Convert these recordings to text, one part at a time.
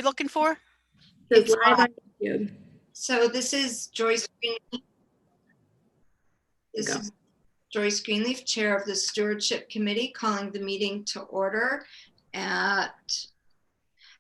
looking for? It's live on YouTube. So this is Joyce Greenleaf. This is Joyce Greenleaf, Chair of the Stewardship Committee, calling the meeting to order at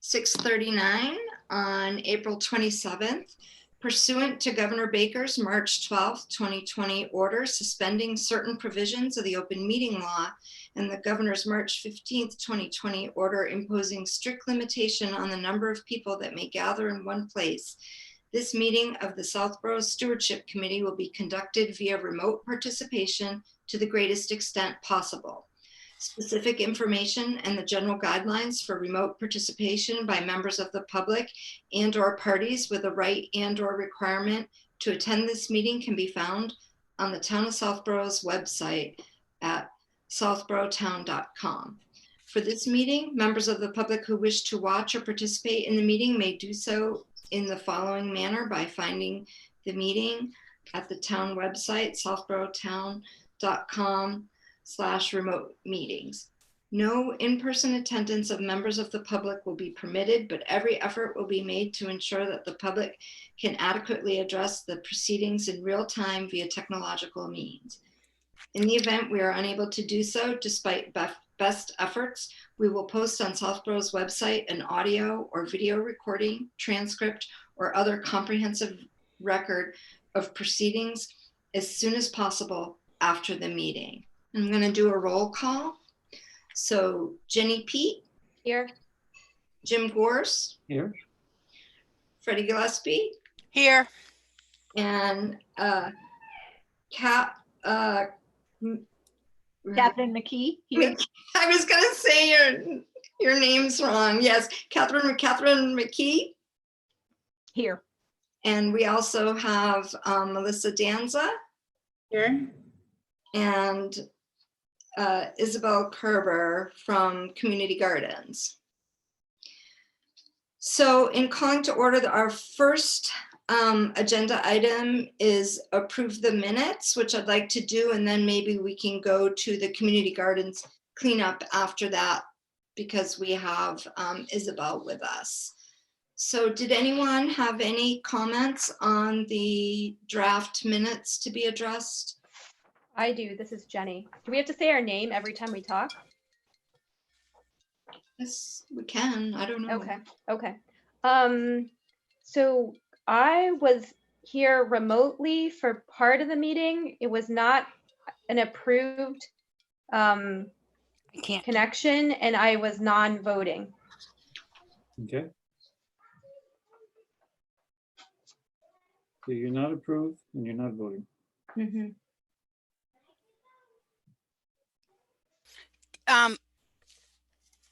6:39 on April 27th. Pursuant to Governor Baker's March 12th, 2020 order suspending certain provisions of the open meeting law and the Governor's March 15th, 2020 order imposing strict limitation on the number of people that may gather in one place, this meeting of the Southborough Stewardship Committee will be conducted via remote participation to the greatest extent possible. Specific information and the general guidelines for remote participation by members of the public and/or parties with a right and/or requirement to attend this meeting can be found on the Town of Southborough's website at southboroughtown.com. For this meeting, members of the public who wish to watch or participate in the meeting may do so in the following manner by finding the meeting at the town website, southboroughtown.com/remote meetings. No in-person attendance of members of the public will be permitted, but every effort will be made to ensure that the public can adequately address the proceedings in real time via technological means. In the event we are unable to do so, despite best efforts, we will post on Southborough's website an audio or video recording, transcript, or other comprehensive record of proceedings as soon as possible after the meeting. I'm going to do a roll call. So Jenny Pete. Here. Jim Gorse. Here. Freddie Gillespie. Here. And Catherine McKee. Here. I was going to say your name's wrong. Yes, Catherine McKee. Here. And we also have Melissa Danza. Here. And Isabel Kerber from Community Gardens. So in calling to order, our first agenda item is approve the minutes, which I'd like to do, and then maybe we can go to the Community Gardens cleanup after that because we have Isabel with us. So did anyone have any comments on the draft minutes to be addressed? I do. This is Jenny. Do we have to say our name every time we talk? Yes, we can. I don't know. Okay. So I was here remotely for part of the meeting. It was not an approved connection, and I was non-voting. Okay. So you're not approved and you're not voting. Mm-hmm.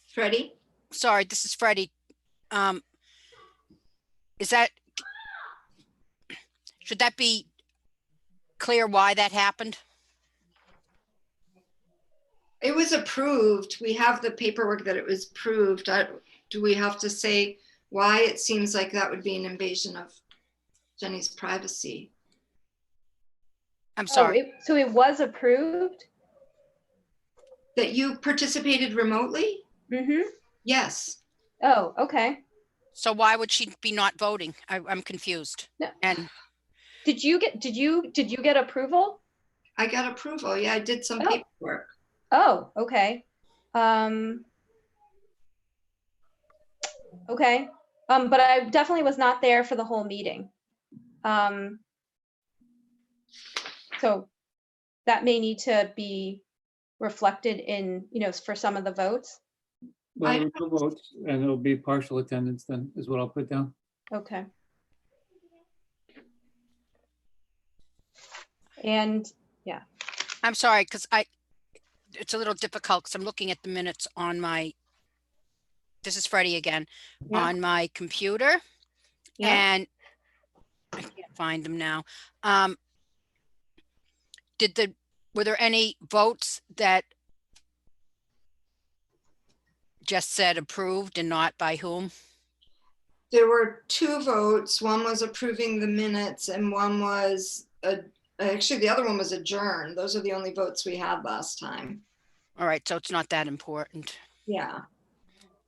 Freddie? Sorry, this is Freddie. Should that be clear why that happened? It was approved. We have the paperwork that it was approved. Do we have to say why? It seems like that would be an invasion of Jenny's privacy. I'm sorry. Oh, so it was approved? That you participated remotely? Mm-hmm. Yes. Oh, okay. So why would she be not voting? I'm confused. No. And did you get approval? I got approval. Yeah, I did some paperwork. Oh, okay. Okay. But I definitely was not there for the whole meeting. So that may need to be reflected in, for some of the votes. Well, there were 2 votes and it'll be partial attendance then is what I'll put down. Okay. And yeah. I'm sorry, because it's a little difficult because I'm looking at the minutes on this is Freddie again, on my computer. Yeah. And I can't find them now. Were there any votes that just said approved and not by whom? There were 2 votes. One was approving the minutes and one was, actually the other one was adjourned. Those are the only votes we had last time. All right, so it's not that important. Yeah.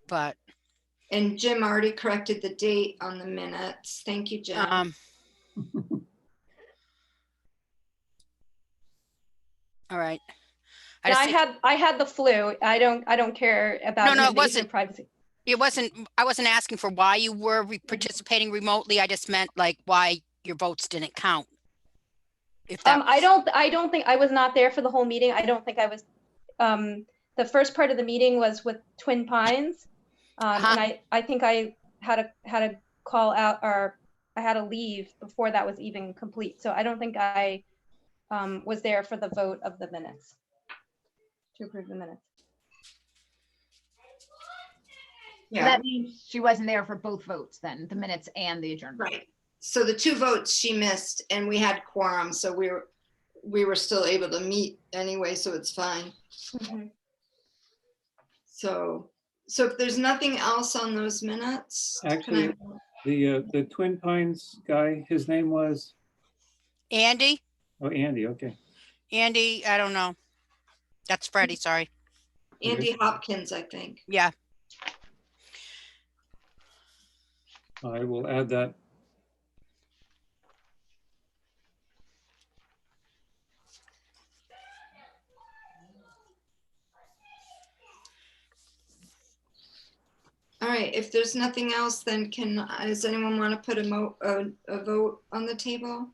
But And Jim already corrected the date on the minutes. Thank you, Jim. All right. Yeah, I had the flu. I don't care about No, it invasion wasn't. of privacy. I wasn't asking for why you were participating remotely. I just meant like why your votes didn't count. If that I don't think I was not there for the whole meeting. I don't think I was. The first part of the meeting was with Twin Pines, and I think I had a call out, or I had to leave before that was even complete. So I don't think I was there for the vote of the minutes, to approve the minutes. So that means she wasn't there for both votes then, the minutes and the adjournment. Right. So the 2 votes she missed, and we had quorum, so we were still able to meet anyway, so it's fine. Mhm. So if there's nothing else on those minutes, Actually, the Twin Pines guy, his name was, Andy, oh, Andy, okay. Andy, I don't know. That's Freddie, sorry. Andy Hopkins, I think. Yeah. I will add that. All right, if there's nothing else, then does anyone want to put a vote on the table?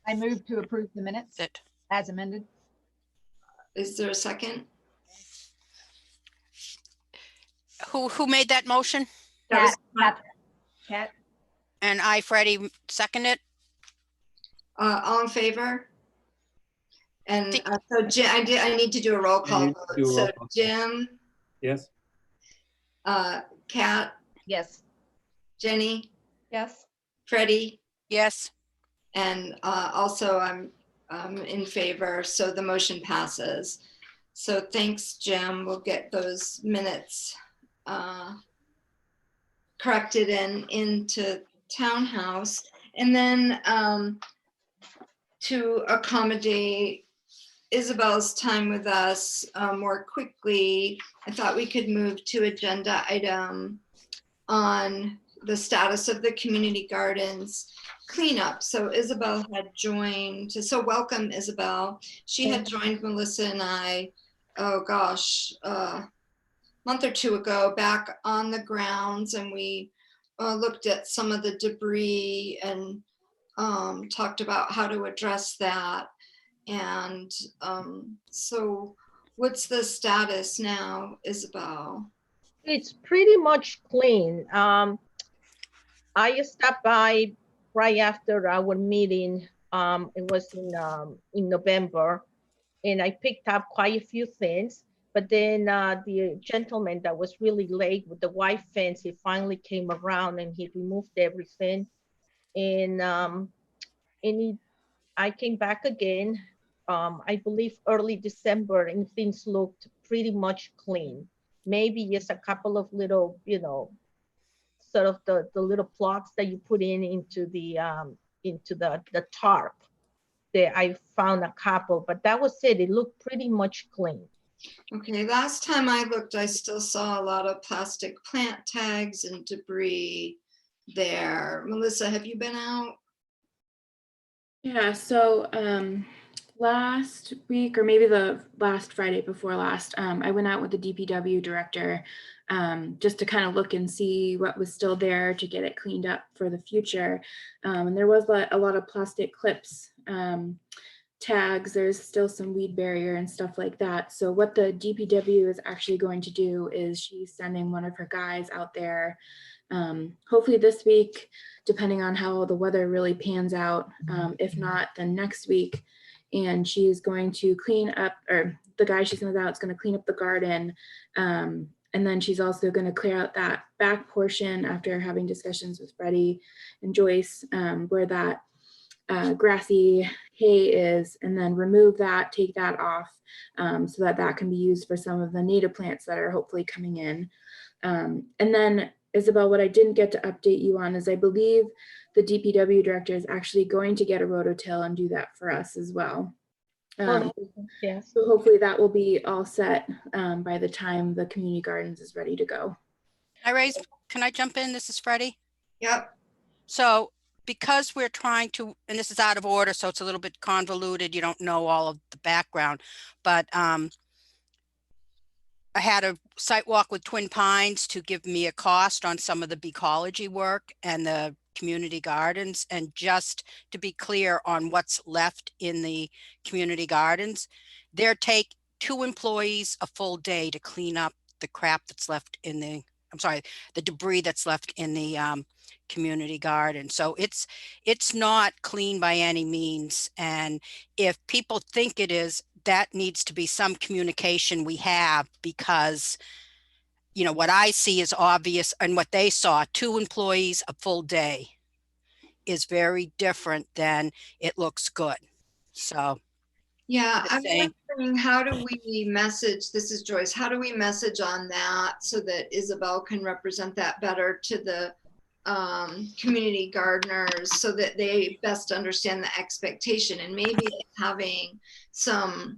I move to approve the minutes That as amended. Is there a second? who made that motion? That was Cat. And I, Freddie, second it. all in favor? And so Jim, I need to do a roll call need to do a vote. roll So call. Jim, Yes, Kat, Yes. Jenny, Yes. Freddie, Yes. and also I'm in favor, so the motion passes. So thanks, Jim. We'll get those minutes corrected and into Townhouse. And then to accommodate Isabel's time with us more quickly, I thought we could move to agenda item on the status of the community gardens cleanup. So Isabel had joined, so welcome Isabel. She had joined Melissa and I, oh gosh, a month or 2 ago back on the grounds, and we looked at some of the debris and talked about how to address that. And so what's the status now, Isabel? It's pretty much clean. I stopped by right after our meeting. It was in November, and I picked up quite a few things. But then the gentleman that was really late with the white fence, he finally came around and he removed everything. And I came back again, I believe early December, and things looked pretty much clean. Maybe just a couple of little, sort of the little plugs that you put into the tarp. There, I found a couple, but that was it. It looked pretty much clean. Okay, last time I looked, I still saw a lot of plastic plant tags and debris there. Melissa, have you been out? Yeah, so last week, or maybe the last Friday before last, I went out with the DPW director just to kind of look and see what was still there to get it cleaned up for the future. And there was a lot of plastic clips, tags, there's still some weed barrier and stuff like that. So what the DPW is actually going to do is she's sending one of her guys out there, hopefully this week, depending on how the weather really pans out. If not, then next week. And she's going to clean up, or the guy she sends out is going to clean up the garden. And then she's also going to clear out that back portion after having discussions with Freddie and Joyce, where that grassy hay is, and then remove that, take that off, so that can be used for some of the native plants that are hopefully coming in. And then Isabel, what I didn't get to update you on is I believe the DPW director is actually going to get a rototill and do that for us as well. Yeah. So hopefully that will be all set by the time the community gardens is ready to go. Can I jump in? This is Freddie. Yep. So because we're trying to, and this is out of order, so it's a little bit convoluted, you don't know all of the background, but I had a site walk with Twin Pines to give me a cost on some of the ecology work and the community gardens. And just to be clear on what's left in the community gardens, they're take 2 employees a full day to clean up the crap that's left in the, I'm sorry, the debris that's left in the community garden. So it's not clean by any means. And if people think it is, that needs to be some communication we have, because you know what I see is obvious, and what they saw, 2 employees a full day, is very different than it looks good. So Yeah, just I'm saying. wondering, how do we message, this is Joyce, how do we message on that so that Isabel can represent that better to the community gardeners so that they best understand the expectation, and maybe having some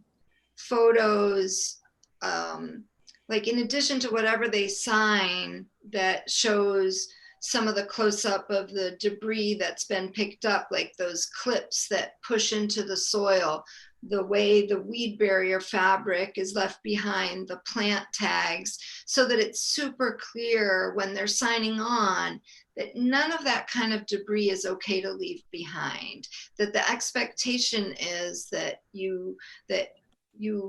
photos, like in addition to whatever they sign, that shows some of the close-up of the debris that's been picked up, like those clips that push into the soil, the way the weed barrier fabric is left behind, the plant tags, so that it's super clear when they're signing on that none of that kind of debris is okay to leave behind, that the expectation is that you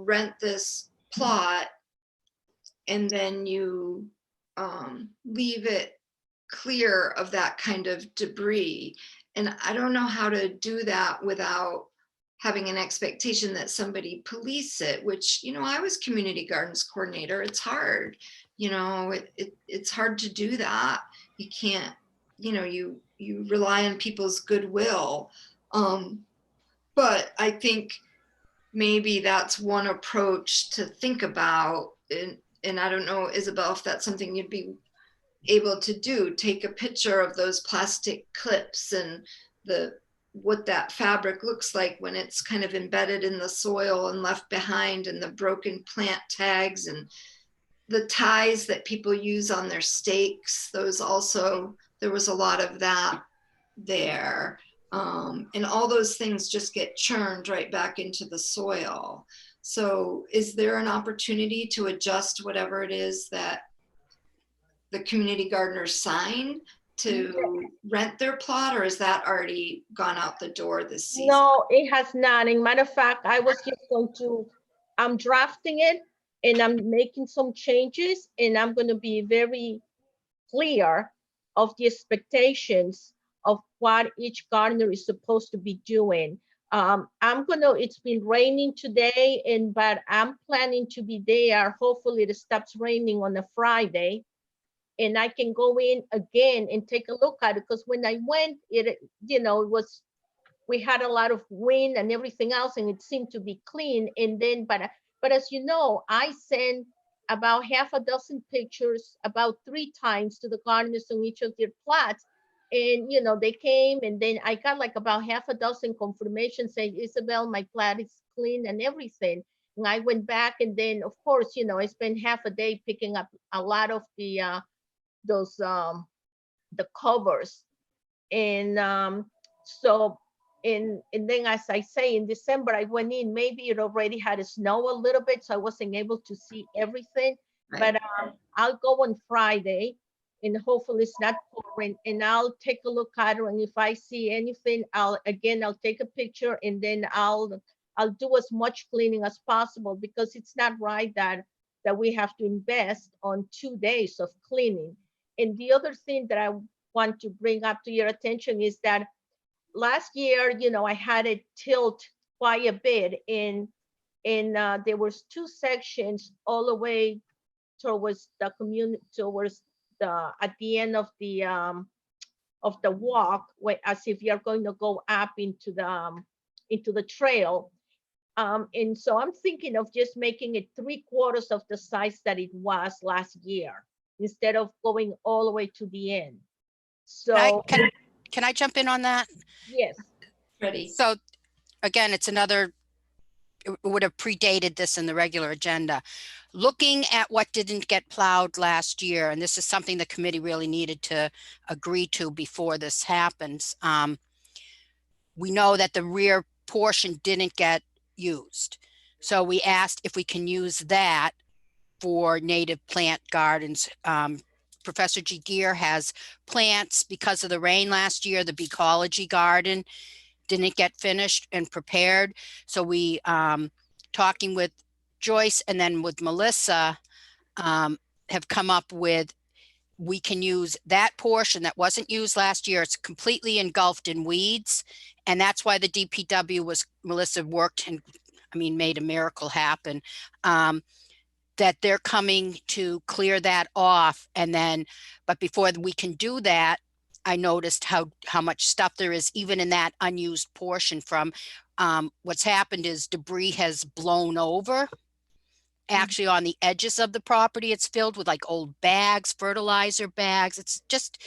rent this plot and then you leave it clear of that kind of debris. And I don't know how to do that without having an expectation that somebody police it, which, you know, I was community gardens coordinator. It's hard, you know, it's hard to do that. You can't, you know, you rely on people's goodwill. But I think maybe that's one approach to think about. And I don't know, Isabel, if that's something you'd be able to do, take a picture of those plastic clips and what that fabric looks like when it's kind of embedded in the soil and left behind, and the broken plant tags and the ties that people use on their stakes. Those also, there was a lot of that there. And all those things just get churned right back into the soil. So is there an opportunity to adjust whatever it is that the community gardeners sign to rent their plot, or is that already gone out the door this season? No, it has not. In matter of fact, I was just going to, I'm drafting it and I'm making some changes, and I'm going to be very clear of the expectations of what each gardener is supposed to be doing. It's been raining today, but I'm planning to be there. Hopefully it stops raining on a Friday, and I can go in again and take a look at it. Because when I went, we had a lot of wind and everything else, and it seemed to be clean. And then, but as you know, I sent about half a dozen pictures about 3 times to the gardeners on each of their plots. And, they came, and then I got like about half a dozen confirmations saying, Isabel, my plot is clean and everything. And I went back, and then of course, I spent half a day picking up a lot of the covers. And and then, as I say, in December, I went in, maybe it already had snow a little bit, so I wasn't able to see everything. Right. But I'll go on Friday, and hopefully it's not pouring, and I'll take a look at it. And if I see anything, I'll take a picture, and then I'll do as much cleaning as possible, because it's not right that we have to invest on 2 days of cleaning. And the other thing that I want to bring up to your attention is that last year, I had it tilt quite a bit, and there was 2 sections all the way towards the community, at the end of the walk, as if you're going to go up into the trail. And so I'm thinking of just making it 3/4 of the size that it was last year, instead of going all the way to the end. So can I jump in on that? Yes. Ready. So again, it would have predated this in the regular agenda. looking at what didn't get plowed last year, and this is something the committee really needed to agree to before this happens. We know that the rear portion didn't get used. So we asked if we can use that for native plant gardens. Professor G. Gear has plants because of the rain last year. The Ecology Garden didn't get finished and prepared. So we, talking with Joyce and then with Melissa, have come up with, we can use that portion that wasn't used last year. It's completely engulfed in weeds. And that's why the DPW was, Melissa worked and, I mean, made a miracle happen. That they're coming to clear that off. And then, but before we can do that, I noticed how much stuff there is even in that unused portion from, what's happened is debris has blown over. Actually on the edges of the property, it's filled with like old bags, fertilizer bags. It's just,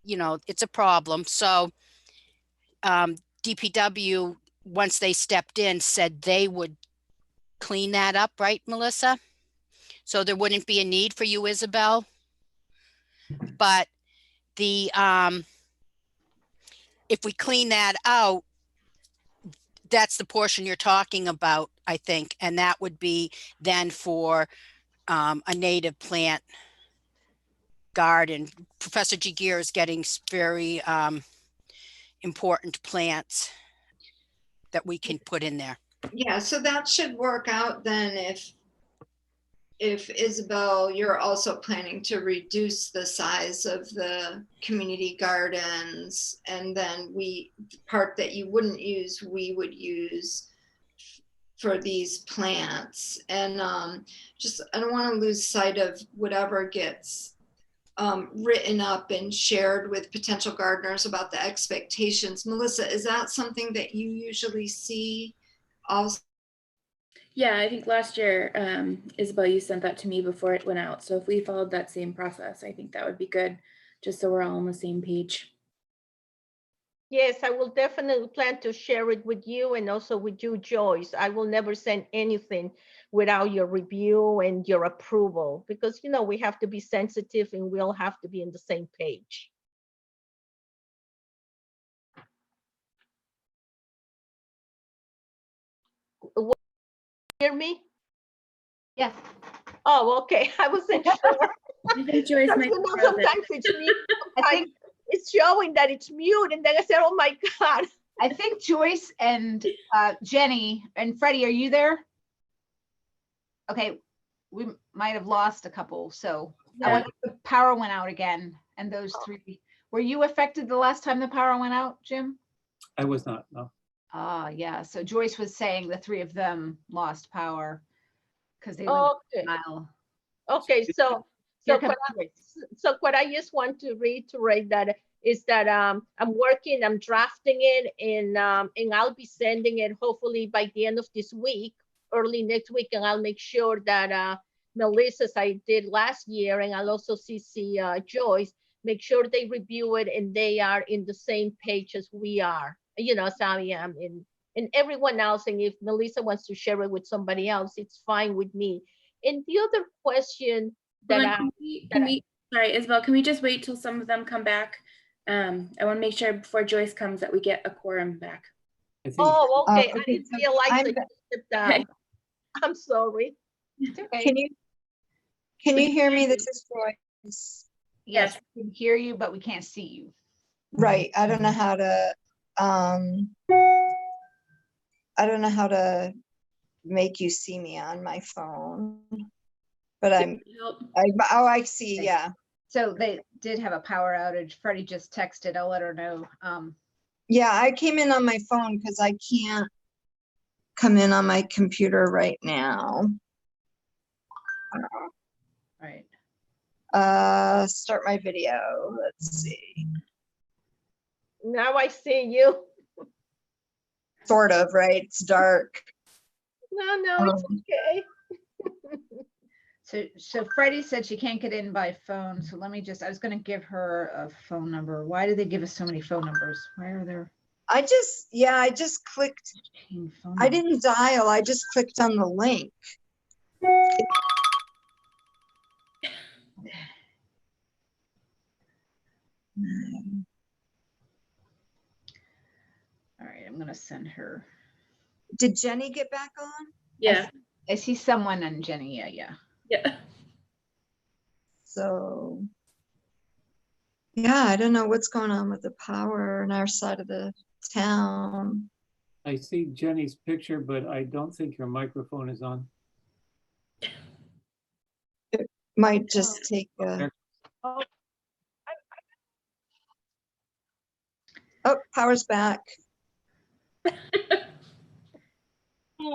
you know, it's a problem. So DPW, once they stepped in, said they would clean that up, right, Melissa? So there wouldn't be a need for you, Isabel. But the if we clean that out, that's the portion you're talking about, I think, and that would be then for a native plant garden. Professor G. Gear is getting very important plants that we can put in there. Yeah, so that should work out then if Isabel, you're also planning to reduce the size of the community gardens, and then the part that you wouldn't use, we would use for these plants. And just, I don't want to lose sight of whatever gets written up and shared with potential gardeners about the expectations. Melissa, is that something that you usually see also? Yeah, I think last year, Isabel, you sent that to me before it went out. So if we followed that same process, I think that would be good, just so we're all on the same page. Yes, I will definitely plan to share it with you and also with you, Joyce. I will never send anything without your review and your approval, because, you know, we have to be sensitive and we all have to be on the same page. Hear me? Yes. Oh, okay. I wasn't sure. I think Joyce Because, might you know, be frozen. sometimes it's mute. I think It's showing that it's mute, and then I said, "Oh my God." I think Joyce and Jenny and Freddie, are you there? Okay, we might have lost a couple. So I Yeah. wonder if the power went out again. And those three, were you affected the last time the power went out, Jim? I was not, no. Yeah. So Joyce was saying the three of them lost power because they live Okay. in a mile. Okay. So Here what comes Joyce. so what I just want to reiterate that is that I'm drafting it, and I'll be sending it hopefully by the end of this week, early next week, and I'll make sure that Melissa, as I did last year, and I'll also CC Joyce, make sure they review it and they are in the same page as we are, you know, as I am, and everyone else. And if Melissa wants to share it with somebody else, it's fine with me. And the other question that Sorry, Isabel, can we just wait till some of them come back? I want to make sure before Joyce comes that we get a quorum back. I think, Oh, okay. I okay, didn't so realize I'm- that you stepped down. I'm sorry. It's okay. Can you hear me? This is Joyce. Yes, we can hear you, but we can't see you. Right. I don't know how to make you see me on my phone, but I see. Okay. Yeah. So they did have a power outage. Freddie just texted. I'll let her know. Yeah. I came in on my phone because I can't come in on my computer right now. Right. Start my video. Let's see. Now I see you. Sort of, right? It's dark. No, it's okay. So Freddie said she can't get in by phone. So let me I was going to give her a phone number. Why did they give us so many phone numbers? Why are there I just clicked. 15 phone I numbers? didn't dial. I just clicked on the link. All right, I'm gonna send her. Did Jenny get back on? Yeah, I see someone on Jenny. Yeah. yeah. So, yeah, I don't know what's going on with the power on our side of the town. I see Jenny's picture, but I don't think your microphone is on. Might just take a, oh, power's back.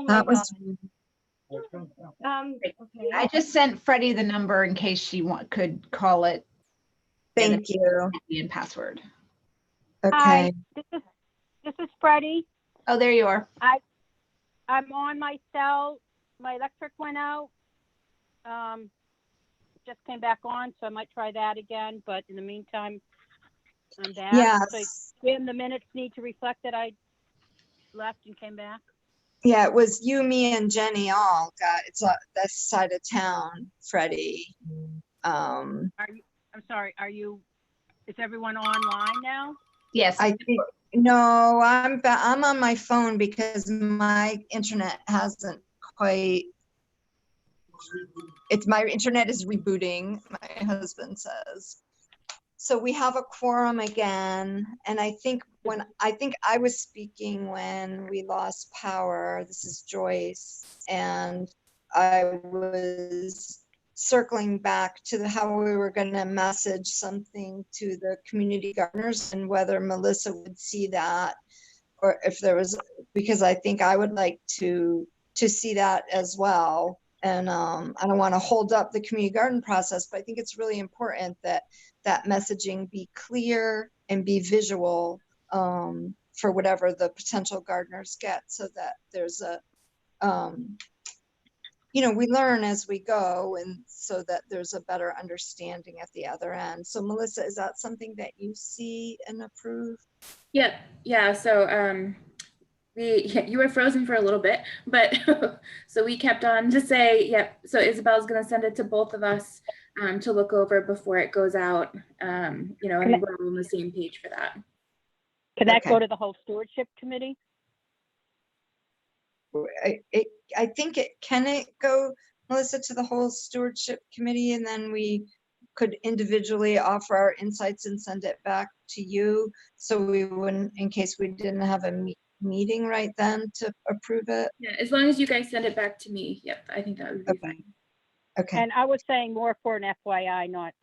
That was, Okay. I just sent Freddie the number in case she could call it. and thank you. the and password. Okay. Hi, this is Freddie. Oh, there you are. I'm on my cell. My electric went out. Just came back on, so I might try that again. But in the meantime, I'm back. Yes. So the minutes need to reflect that I left and came back. Yeah, it was you, me, and Jenny all got, it's this side of town, Freddie. I'm sorry. Is everyone online now? Yes. I think, no, I'm on my phone because my internet hasn't quite, my internet is rebooting, my husband says. So we have a quorum again, and I think I was speaking when we lost power. This is Joyce, and I was circling back to how we were going to message something to the community gardeners and whether Melissa would see that, or if there was, because I think I would like to see that as well. And I don't want to hold up the community garden process, but I think it's really important that that messaging be clear and be visual for whatever the potential gardeners get, so that there's a, we learn as we go, and so that there's a better understanding at the other end. So Melissa, is that something that you see and approve? Yeah. So you were frozen for a little bit, but so we kept on to say, yep. So Isabel's going to send it to both of us to look over before it goes out. And we're all on the same page for that. Can that go to the whole stewardship committee? I think it go, Melissa, to the whole stewardship committee, and then we could individually offer our insights and send it back to you, so we wouldn't, in case we didn't have a meeting right then to approve it. Yeah, as long as you guys send it back to me. Yep, I think that would be fine. Okay. And I was saying more for an FYI, not,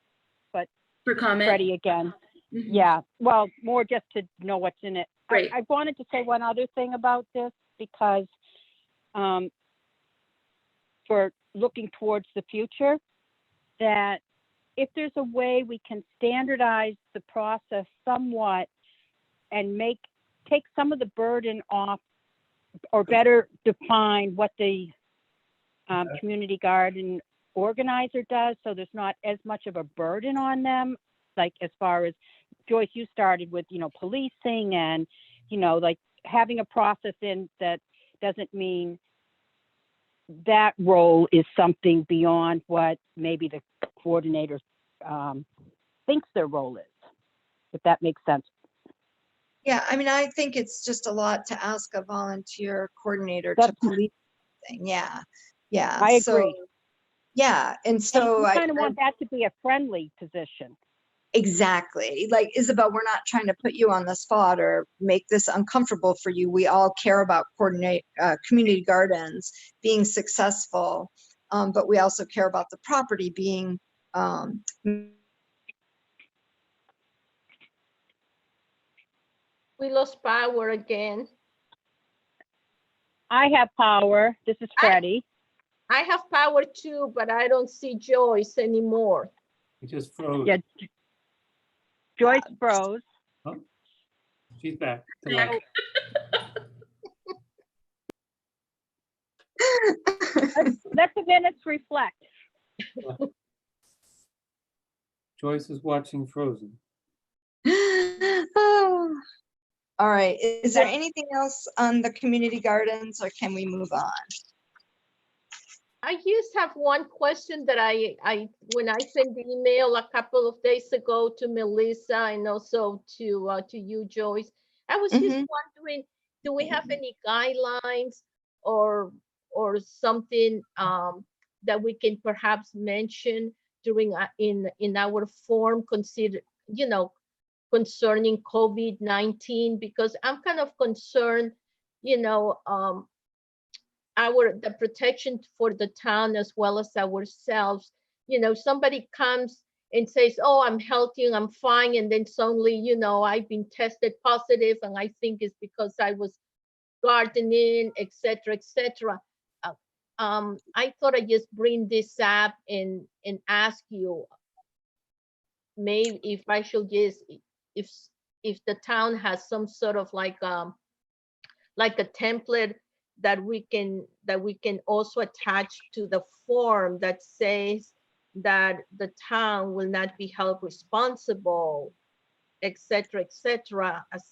but For comment. Freddie again. Mhm. Yeah, well, more just to know what's in it. Great. I wanted to say one other thing about this, because for looking towards the future, that if there's a way we can standardize the process somewhat and take some of the burden off, or better define what the community garden organizer does, so there's not as much of a burden on them. Like, as far as Joyce, you started with, policing and, like having a process in that doesn't mean that role is something beyond what maybe the coordinator thinks their role is, if that makes sense. Yeah, I mean, I think it's just a lot to ask a volunteer coordinator to police thing. Yeah. I agree. Yeah, and so I kind of want that to be a friendly position. Exactly. Like, Isabel, we're not trying to put you on the spot or make this uncomfortable for you. We all care about community gardens being successful, but we also care about the property being We lost power again. I have power. This is Freddie. I have power too, but I don't see Joyce anymore. It just froze. Yeah, Joyce froze. Oh, she's back. So, let the minutes reflect. Joyce is watching Frozen. Oh. All right. Is there anything else on the community gardens, or can we move on? I just have one question that when I sent the email a couple of days ago to Melissa and also to you, Joyce, I was just Mhm. wondering, do we have any guidelines or something that we can perhaps mention during in our form concerning COVID-19? Because I'm kind of concerned, the protection for the town as well as ourselves. Somebody comes and says, oh, I'm healthy and I'm fine, and then suddenly, I've been tested positive and I think it's because I was gardening, etc., etc. I thought I'd just bring this up and ask you, maybe if I should just, if if the town has some sort of like a template that we can also attach to the form that says that the town will not be held responsible, etc., as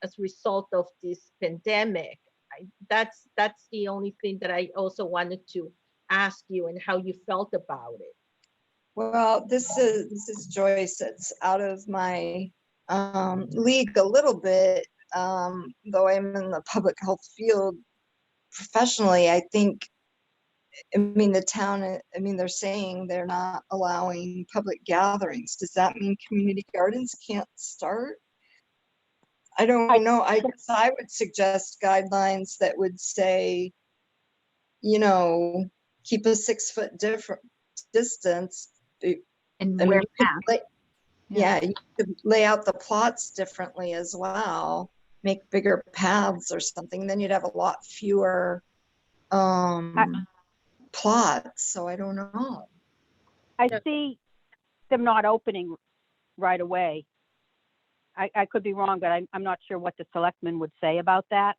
as a result of this pandemic. That's the only thing that I also wanted to ask you and how you felt about it. Well, this is Joyce. It's out of my league a little bit, though I'm in the public health field professionally. I think, the town, they're saying they're not allowing public gatherings. Does that mean community gardens can't start? I don't know. I guess I would suggest guidelines that would say, keep a 6-foot different distance. And I mean, wear you could masks. yeah, you could lay out the plots differently as well. Make bigger paths or something. Then you'd have a lot fewer plots. So I don't know. I see them not opening right away. I could be wrong, but I'm not sure what the selectmen would say about that.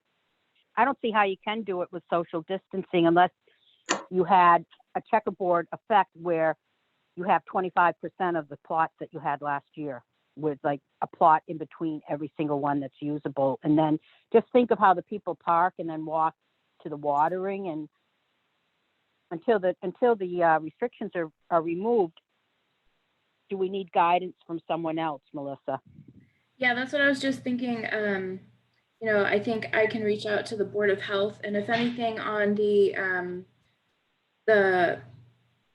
I don't see how you can do it with social distancing unless you had a checkerboard effect where you have 25% of the plots that you had last year with like a plot in between every single one that's usable. And then just think of how the people park and then walk to the watering, and until the restrictions are removed, do we need guidance from someone else, Melissa? Yeah, that's what I was just thinking. I think I can reach out to the Board of Health, and if anything on the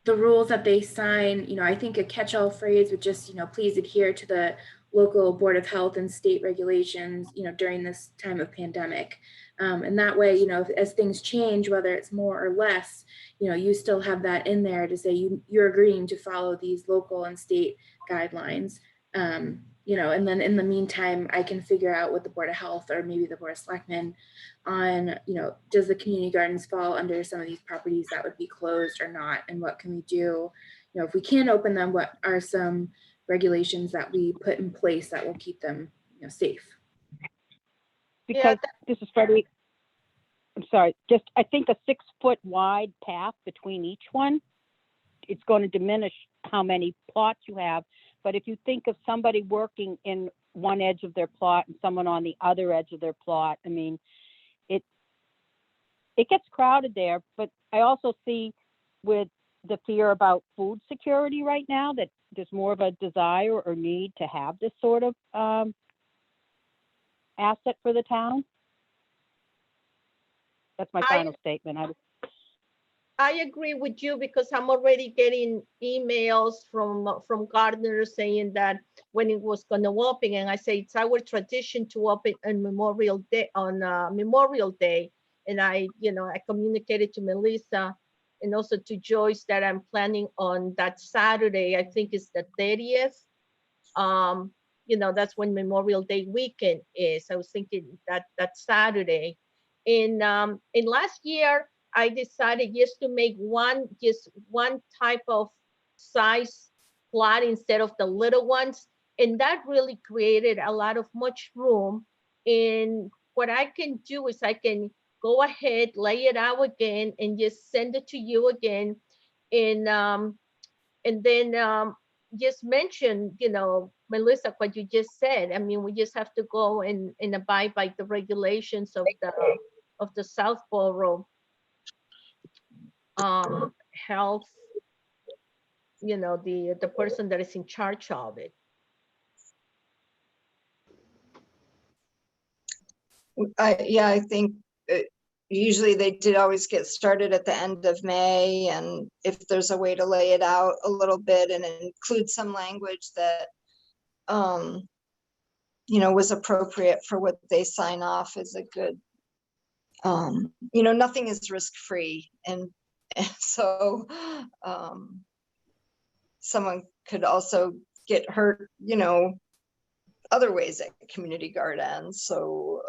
rules that they sign, I think a catch-all phrase would just, please adhere to the local Board of Health and state regulations, during this time of pandemic. And that way, as things change, whether it's more or less, you still have that in there to say you're agreeing to follow these local and state guidelines. And then in the meantime, I can figure out with the Board of Health or maybe the Board of Selectmen on, does the community gardens fall under some of these properties that would be closed or not? And what can we do? If we can't open them, what are some regulations that we put in place that will keep them, safe? Because this is Freddie. I'm sorry, I think a 6-foot wide path between each one, it's going to diminish how many plots you have. But if you think of somebody working in one edge of their plot and someone on the other edge of their plot, it gets crowded there. But I also see with the fear about food security right now that there's more of a desire or need to have this sort of asset for the town. That's my final statement. I agree with you because I'm already getting emails from gardeners saying that when it was going to open, and I say it's our tradition to open on Memorial Day, and I communicated to Melissa and also to Joyce that I'm planning on that Saturday. I think it's the 30th. That's when Memorial Day weekend is. I was thinking that Saturday, and last year I decided just to make one type of size plot instead of the little ones. And that really created a lot of much room. And what I can do is I can go ahead, lay it out again and just send it to you again. And then just mention, Melissa, what you just said. I mean, we just have to go and abide by the regulations of the Southborough health, the person that is in charge of it. Yeah, I think usually they did always get started at the end of May, and if there's a way to lay it out a little bit and include some language that was appropriate for what they sign off is a good, nothing is risk-free, and so someone could also get hurt, other ways at community gardens. So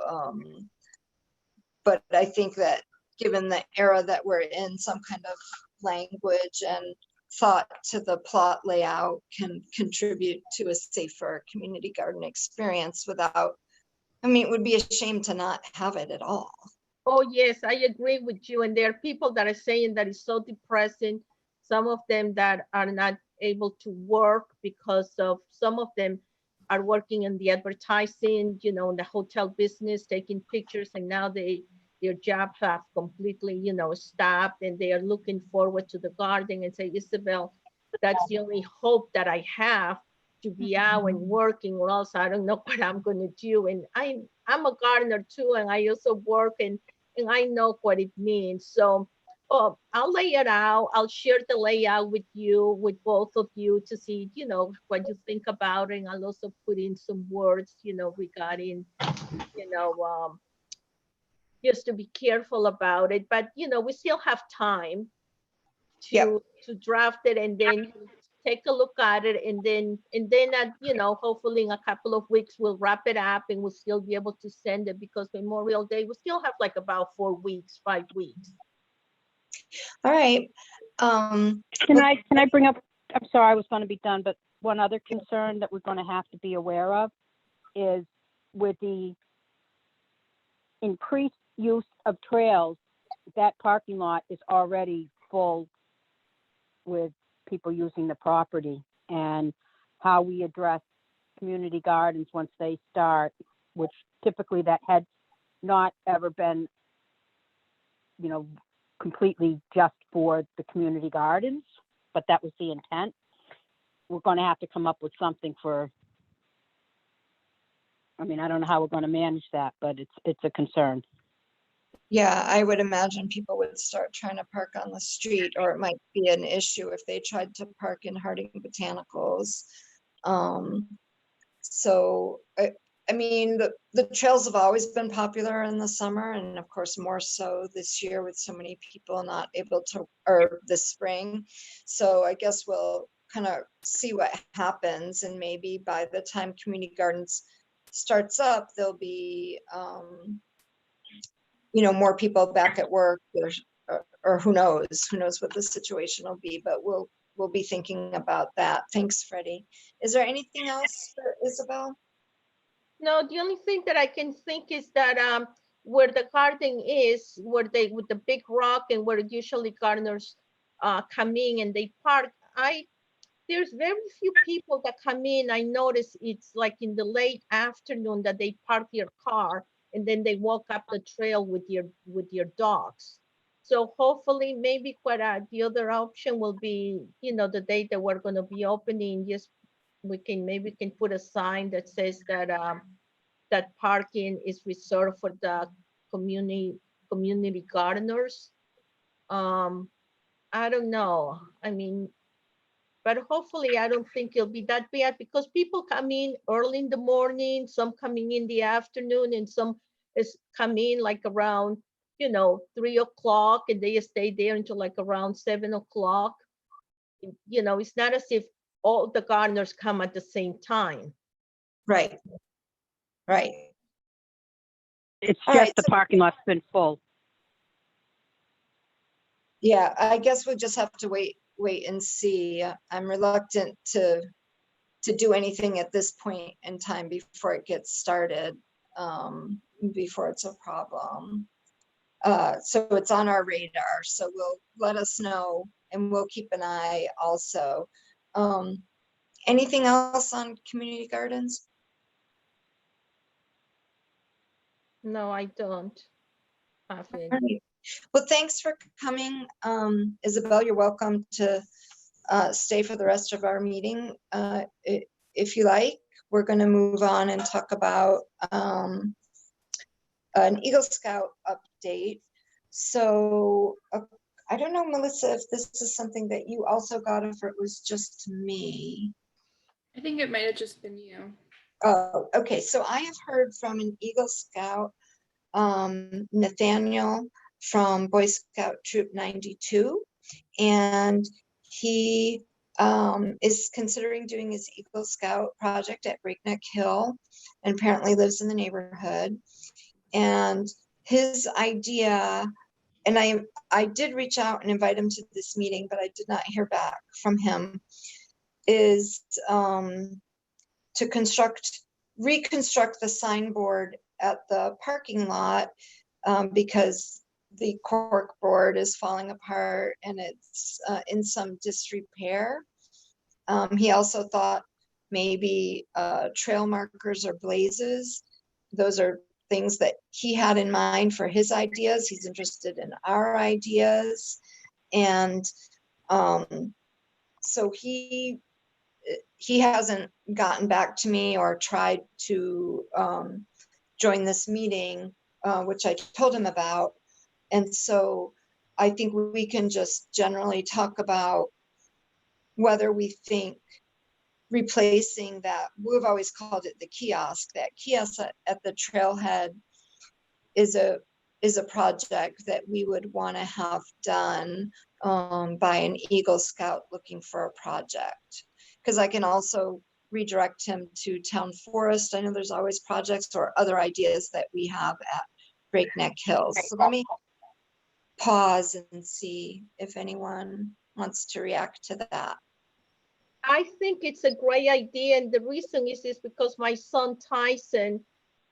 but I think that given the era that we're in, some kind of language and thought to the plot layout can contribute to a safer community garden experience without, it would be a shame to not have it at all. Oh, yes, I agree with you. And there are people that are saying that it's so depressing. Some of them that are not able to work because of, some of them are working in the advertising, in the hotel business, taking pictures, and now their jobs have completely, stopped, and they are looking forward to the garden and say, Isabel, that's the only hope that I have to be out and working, or else I don't know what I'm going to do. And I'm a gardener too, and I also work, and I know what it means. So I'll lay it out. I'll share the layout with you, with both of you, to see, what you think about it. And I'll also put in some words, regarding, just to be careful about it. But, we still have time to draft it, and then take a look at it, and then hopefully in a couple of weeks we'll wrap it up, and we'll still be able to send it, because Memorial Day we still have like about 5 weeks. All right. Can I bring up, I'm sorry, I was going to be done, but one other concern that we're going to have to be aware of is with the increased use of trails, that parking lot is already full with people using the property, and how we address community gardens once they start, which typically that had not ever been, completely just for the community gardens, but that was the intent. We're going to have to come up with something for, I don't know how we're going to manage that, but it's a concern. Yeah, I would imagine people would start trying to park on the street, or it might be an issue if they tried to park in Harding Botanicals. So, the trails have always been popular in the summer, and of course more so this year with so many people not able to, or this spring. So I guess we'll kind of see what happens, and maybe by the time community gardens starts up, there'll be more people back at work, or who knows what the situation will be, but we'll be thinking about that. Thanks, Freddie. Is there anything else for Isabel? No, the only thing that I can think is that where the garden is, with the big rock, and where usually gardeners come in and they park, there's very few people that come in. I notice it's like in the late afternoon that they park their car, and then they walk up the trail with your dogs. So hopefully, maybe what the other option will be, the day that we're going to be opening, just we can put a sign that says that that parking is reserved for the community gardeners. I don't know. But hopefully I don't think it'll be that bad, because people come in early in the morning, some coming in the afternoon, and some is come in like around 3 o'clock, and they stay there until like around 7 o'clock. It's not as if all the gardeners come at the same time. Right. It's All just right, the parking lot's been full. Yeah, I guess we'll just have to wait and see. I'm reluctant to do anything at this point in time before it gets started, before it's a problem. So it's on our radar, so we'll let us know, and we'll keep an eye also. Anything else on community gardens? No, I don't. All right. Well, thanks for coming. Isabel, you're welcome to stay for the rest of our meeting if you like. We're going to move on and talk about an Eagle Scout update. So I don't know, Melissa, if this is something that you also got, if it was just me. I think it might have just been you. Oh, okay. So I have heard from an Eagle Scout, Nathaniel from Boy Scout Troop 92, and he is considering doing his Eagle Scout project at Breakneck Hill, and apparently lives in the neighborhood. And his idea, and I did reach out and invite him to this meeting, but I did not hear back from him, is to reconstruct the signboard at the parking lot because the cork board is falling apart and it's in some disrepair. He also thought maybe trail markers or blazes. Those are things that he had in mind for his ideas. He's interested in our ideas. And so he hasn't gotten back to me or tried to join this meeting, which I told him about. And so I think we can just generally talk about whether we think replacing that, we've always called it the kiosk, that kiosk at the trailhead is a project that we would want to have done by an Eagle Scout looking for a project. Because I can also redirect him to Town Forest. I know there's always projects or other ideas that we have at Breakneck Hills. So let me pause and see if anyone wants to react to that. I think it's a great idea. And the reason is because my son Tyson,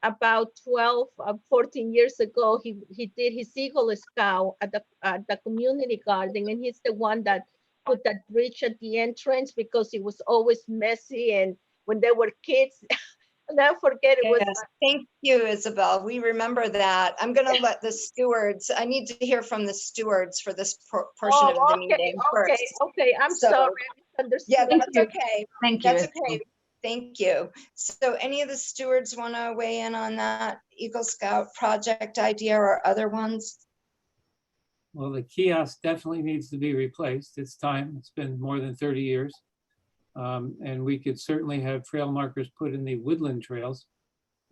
about 12, 14 years ago, he did his Eagle Scout at the community garden. And he's the one that put that bridge at the entrance because it was always messy. And when they were kids, and I forget it was. Yes, thank you, Isabel. We remember that. I'm going to let the stewards, I need to hear from the stewards for this portion of the meeting first. Okay. I'm sorry. I misunderstood. Yeah, that's okay. Thank you. That's okay. Thank you. So any of the stewards want to weigh in on that Eagle Scout project idea or other ones? Well, the kiosk definitely needs to be replaced. It's time. It's been more than 30 years. And we could certainly have trail markers put in the woodland trails.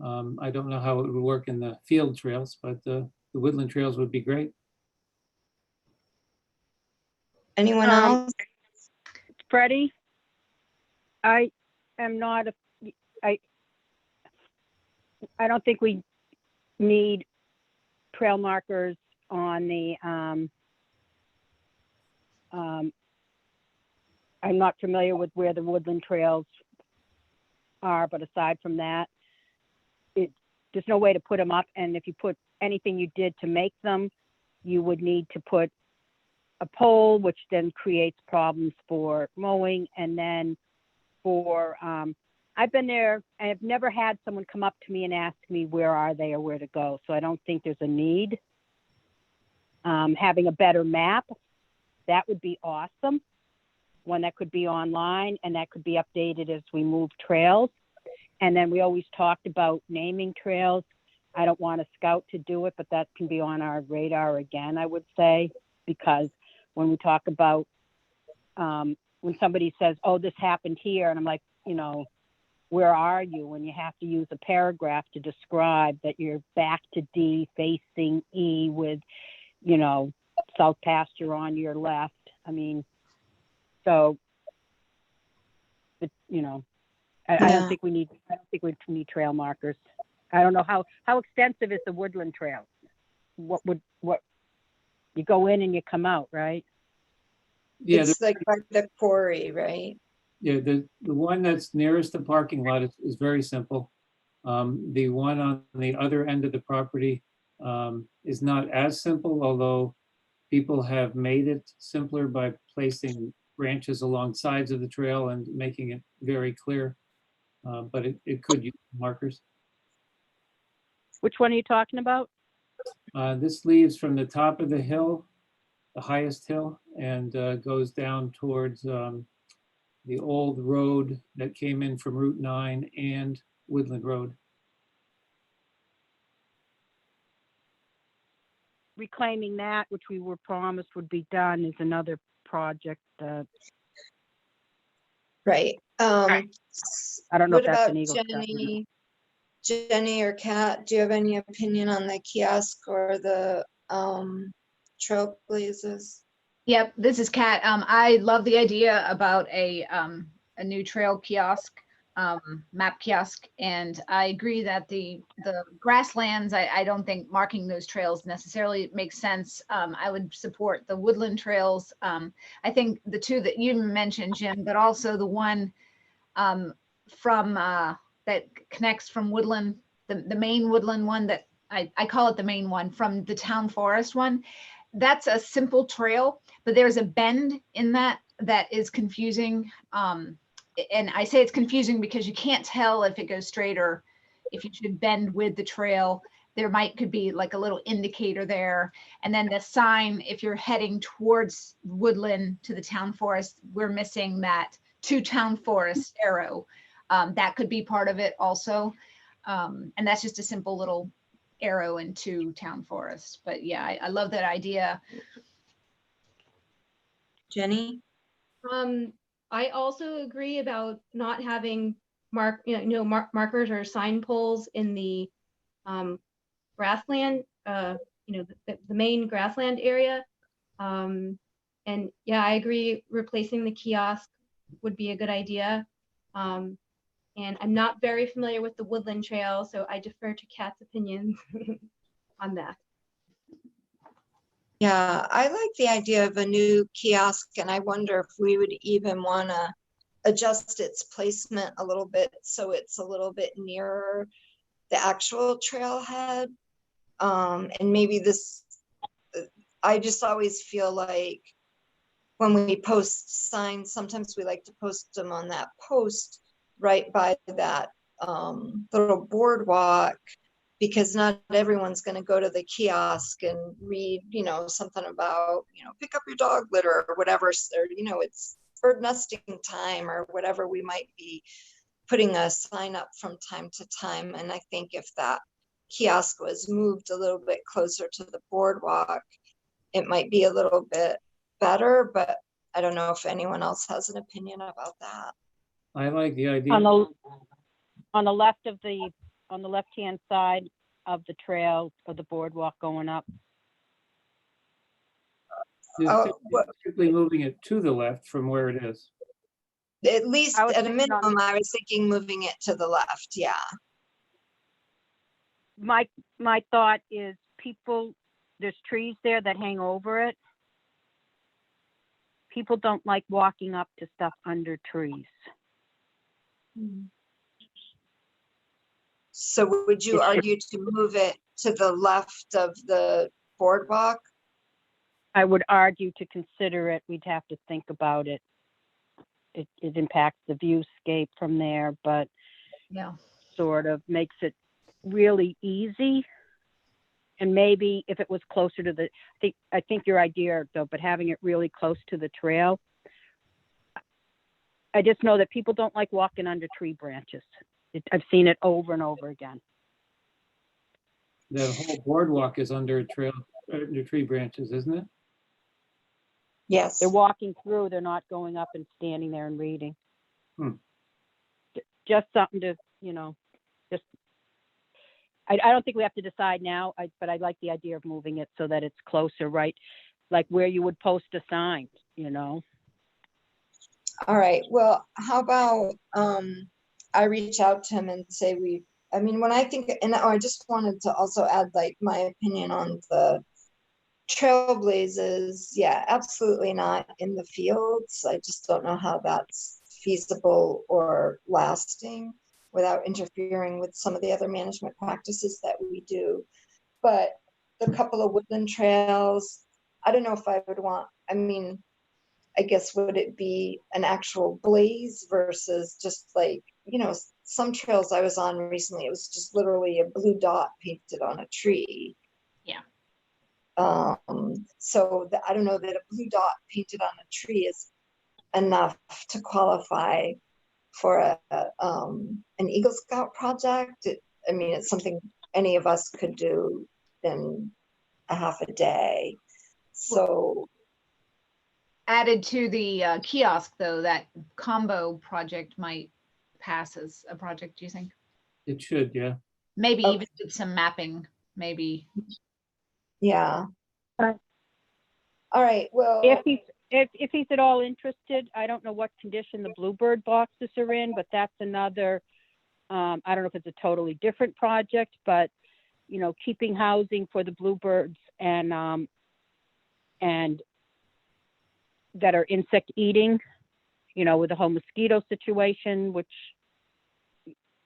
I don't know how it would work in the field trails, but the woodland trails would be great. Anyone else? Freddie, I am not I don't think we need trail markers on the I'm not familiar with where the woodland trails are, but aside from that, there's no way to put them up. And if you put anything you did to make them, you would need to put a pole, which then creates problems for mowing. And then for, I've been there, I have never had someone come up to me and ask me where are they or where to go. So I don't think there's a need. Having a better map, that would be awesome. One that could be online and that could be updated as we move trails. And then we always talked about naming trails. I don't want a scout to do it, but that can be on our radar again, I would say, because when we talk about, when somebody says, oh, this happened here, and I'm like, you know, where are you? When you have to use a paragraph to describe that you're back to D facing E with, you know, south pasture on your left. I mean, so, you know, I don't think we need trail markers. I don't know how extensive is the woodland trail? What you go in and you come out, right? Yeah, It's like by the quarry, right? yeah. The one that's nearest the parking lot is very simple. The one on the other end of the property is not as simple, although people have made it simpler by placing branches along sides of the trail and making it very clear. But it could use markers. Which one are you talking about? This leaves from the top of the hill, the highest hill, and goes down towards the old road that came in from Route 9 and Woodland Road. Reclaiming that, which we were promised would be done, is another project. Right. I don't know What if that's about an Eagle Scout or not. Jenny or Kat? Do you have any opinion on the kiosk or the trailblazers? Yep, this is Kat. I love the idea about a new trail kiosk, map kiosk, and I agree that the grasslands, I don't think marking those trails necessarily makes sense. I would support the woodland trails. I think the two that you mentioned, Jim, but also the one from that connects from Woodland, the main Woodland one that I call it the main one, from the town forest one. That's a simple trail, but there's a bend in that is confusing. And I say it's confusing because you can't tell if it goes straight or if you should bend with the trail. There could be like a little indicator there. And then the sign, if you're heading towards Woodland to the town forest, we're missing that to town forest arrow. That could be part of it also. And that's just a simple little arrow into town forest. But yeah, I love that idea. Jenny? I also agree about not having markers or sign poles in the grassland, the main grassland area. And yeah, I agree, replacing the kiosk would be a good idea. And I'm not very familiar with the woodland trail, so I defer to Kat's opinions on that. Yeah, I like the idea of a new kiosk, and I wonder if we would even want to adjust its placement a little bit so it's a little bit nearer the actual trailhead. And maybe this, I just always feel like when we post signs, sometimes we like to post them on that post right by that little boardwalk, because not everyone's going to go to the kiosk and read, something about, pick up your dog litter or whatever, or, it's bird nesting time or whatever. We might be putting a sign up from time to time. And I think if that kiosk was moved a little bit closer to the boardwalk, it might be a little bit better, but I don't know if anyone else has an opinion about that. I like the idea. On the left-hand side of the trail or the boardwalk going up. Simply moving it to the left from where it is. At least at a minimum, I was thinking moving it to the left. Yeah. My thought is there's trees there that hang over it. People don't like walking up to stuff under trees. So would you argue to move it to the left of the boardwalk? I would argue to consider it. We'd have to think about it. It impacts the viewscape from there, but yeah, sort of makes it really easy. And maybe if it was closer to I think your idea though, but having it really close to the trail. I just know that people don't like walking under tree branches. I've seen it over and over again. The whole boardwalk is under tree branches, isn't it? Yes. They're walking through, they're not going up and standing there and reading. Just something to, I don't think we have to decide now, but I like the idea of moving it so that it's closer, right? Like where you would post a sign, All right. Well, how about I reach out to him and say when I think, and I just wanted to also add like my opinion on the trailblazers. Yeah, absolutely not in the fields. I just don't know how that's feasible or lasting without interfering with some of the other management practices that we do. But the couple of woodland trails, I don't know if I would want, I guess, would it be an actual blaze versus just like, some trails I was on recently, it was just literally a blue dot painted on a tree. Yeah. I don't know that a blue dot painted on a tree is enough to qualify for an Eagle Scout project. I mean, it's something any of us could do in a half a day. So added to the kiosk, though, that combo project might pass as a project, do you think? It should, yeah. Maybe Okay. even with some mapping, maybe. yeah. Uh, All right. Well, if he's at all interested, I don't know what condition the bluebird boxes are in, but that's another, I don't know if it's a totally different project, but you know, keeping housing for the bluebirds and that are insect eating, you know, with the whole mosquito situation, which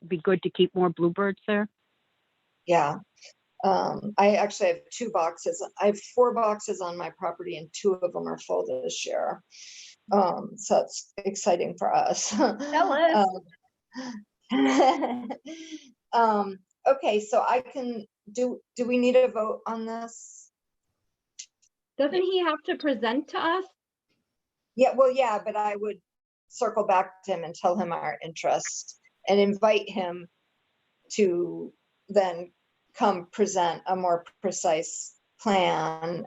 be good to keep more bluebirds there. yeah. I actually have 2 boxes. I have 4 boxes on my property and 2 of them are full this year. So it's exciting for us. Tell us. Okay, so I can do we need a vote on this? Doesn't he have to present to us? Yeah, well, yeah, but I would circle back to him and tell him our interest and invite him to then come present a more precise plan.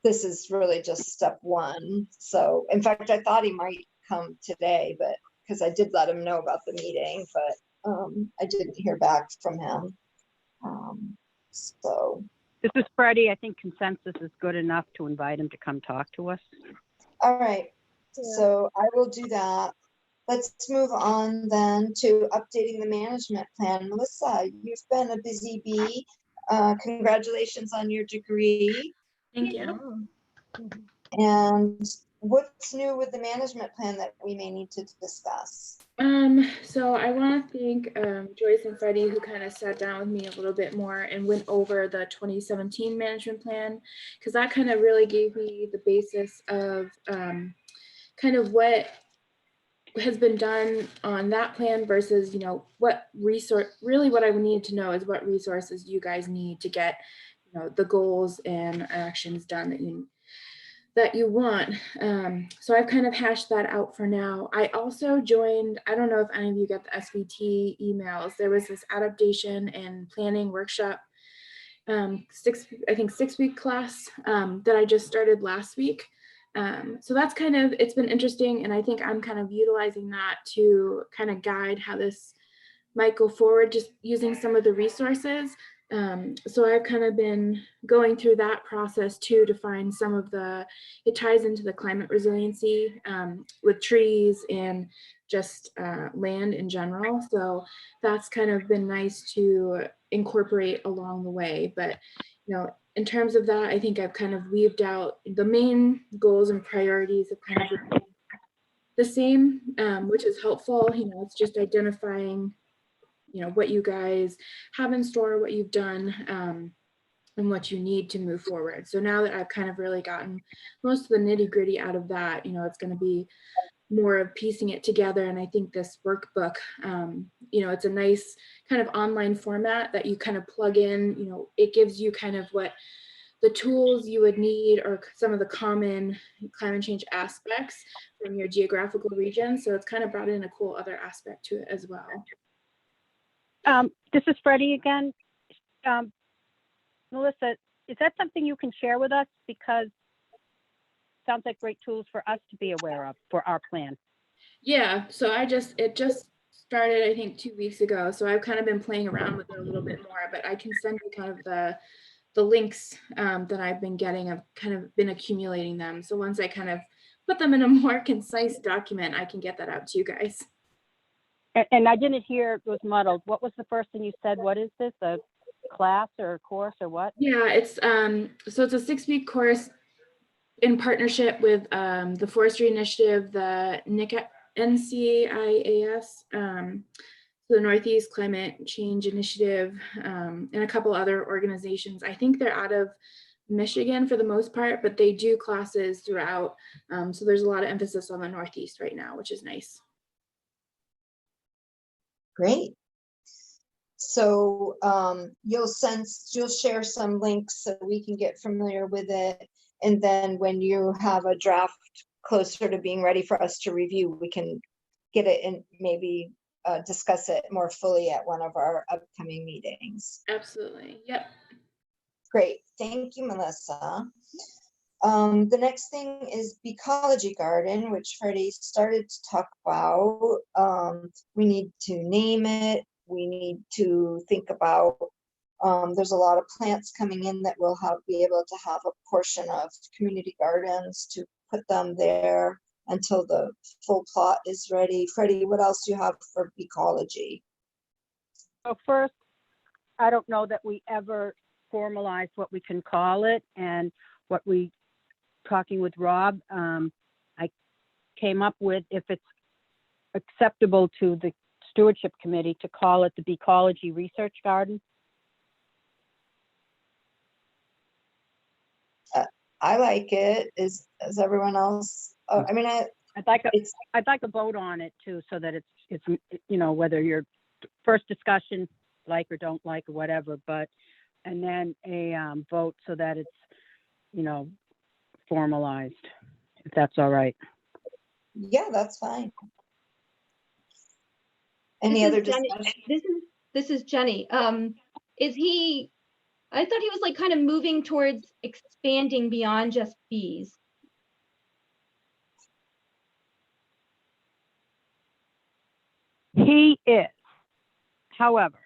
This is really just step 1. So in fact, I thought he might come today, but because I did let him know about the meeting, but I didn't hear back from him. So This is Freddie. I think consensus is good enough to invite him to come talk to us. all right, so I will do that. Let's move on then to updating the management plan. Melissa, you've been a busy bee. Congratulations on your degree. Thank you. And what's new with the management plan that we may need to discuss? So I want to thank Joyce and Freddie, who kind of sat down with me a little bit more and went over the 2017 management plan, because that kind of really gave me the basis of kind of what has been done on that plan versus, you know, what I would need to know is what resources you guys need to get, you know, the goals and actions done that you want. So I've kind of hashed that out for now. I also joined, I don't know if any of you got the SVT emails. There was this adaptation and planning workshop, 6-week class that I just started last week. So that's kind of, it's been interesting. And I think I'm kind of utilizing that to kind of guide how this might go forward, just using some of the resources. So I've kind of been going through that process too, to find some of it ties into the climate resiliency with trees and just land in general. So that's kind of been nice to incorporate along the way. But, you know, in terms of that, I think I've kind of weaved out the main goals and priorities of kind of the same, which is helpful. You know, it's just identifying, you know, what you guys have in store, what you've done, and what you need to move forward. So now that I've kind of really gotten most of the nitty gritty out of that, you know, it's going to be more of piecing it together. And I think this workbook, you know, it's a nice kind of online format that you kind of plug in, you know, it gives you kind of what the tools you would need or some of the common climate change aspects from your geographical region. So it's kind of brought in a cool other aspect to it as well. This is Freddie again. Melissa, is that something you can share with us? Because it sounds like great tools for us to be aware of for our plan. Yeah, so it just started, I think 2 weeks ago. So I've kind of been playing around with it a little bit more, but I can send you kind of the links that I've been getting. I've kind of been accumulating them. So once I kind of put them in a more concise document, I can get that out to you guys. And I didn't hear, it was muddled. What was the first thing you said? What is this, a class or a course or what? Yeah, it's so it's a 6-week course in partnership with the Forestry Initiative, the NCIAS, the Northeast Climate Change Initiative, and a couple other organizations. I think they're out of Michigan for the most part, but they do classes throughout. So there's a lot of emphasis on the Northeast right now, which is nice. Great. So you'll share some links so we can get familiar with it. And then when you have a draft closer to being ready for us to review, we can get it and maybe discuss it more fully at one of our upcoming meetings. Absolutely. Yep. Great. Thank you, Melissa. The next thing is Ecology Garden, which Freddie started to talk about. We need to name it. We need to think about, there's a lot of plants coming in that we'll be able to have a portion of community gardens to put them there until the full plot is ready. Freddie, what else do you have for ecology? So first, I don't know that we ever formalized what we can call it, and what we, talking with Rob, I came up with, if it's acceptable to the Stewardship Committee, to call it the Ecology Research Garden. I like it. Is everyone else? I mean, I'd like a vote on it too, so that it's you know, whether your first discussion like or don't like or whatever, but and then a vote so that it's, you know, formalized, if that's all right. Yeah, that's fine. Any other discussion? This is Jenny. Is he? I thought he was like kind of moving towards expanding beyond just bees. He is. However,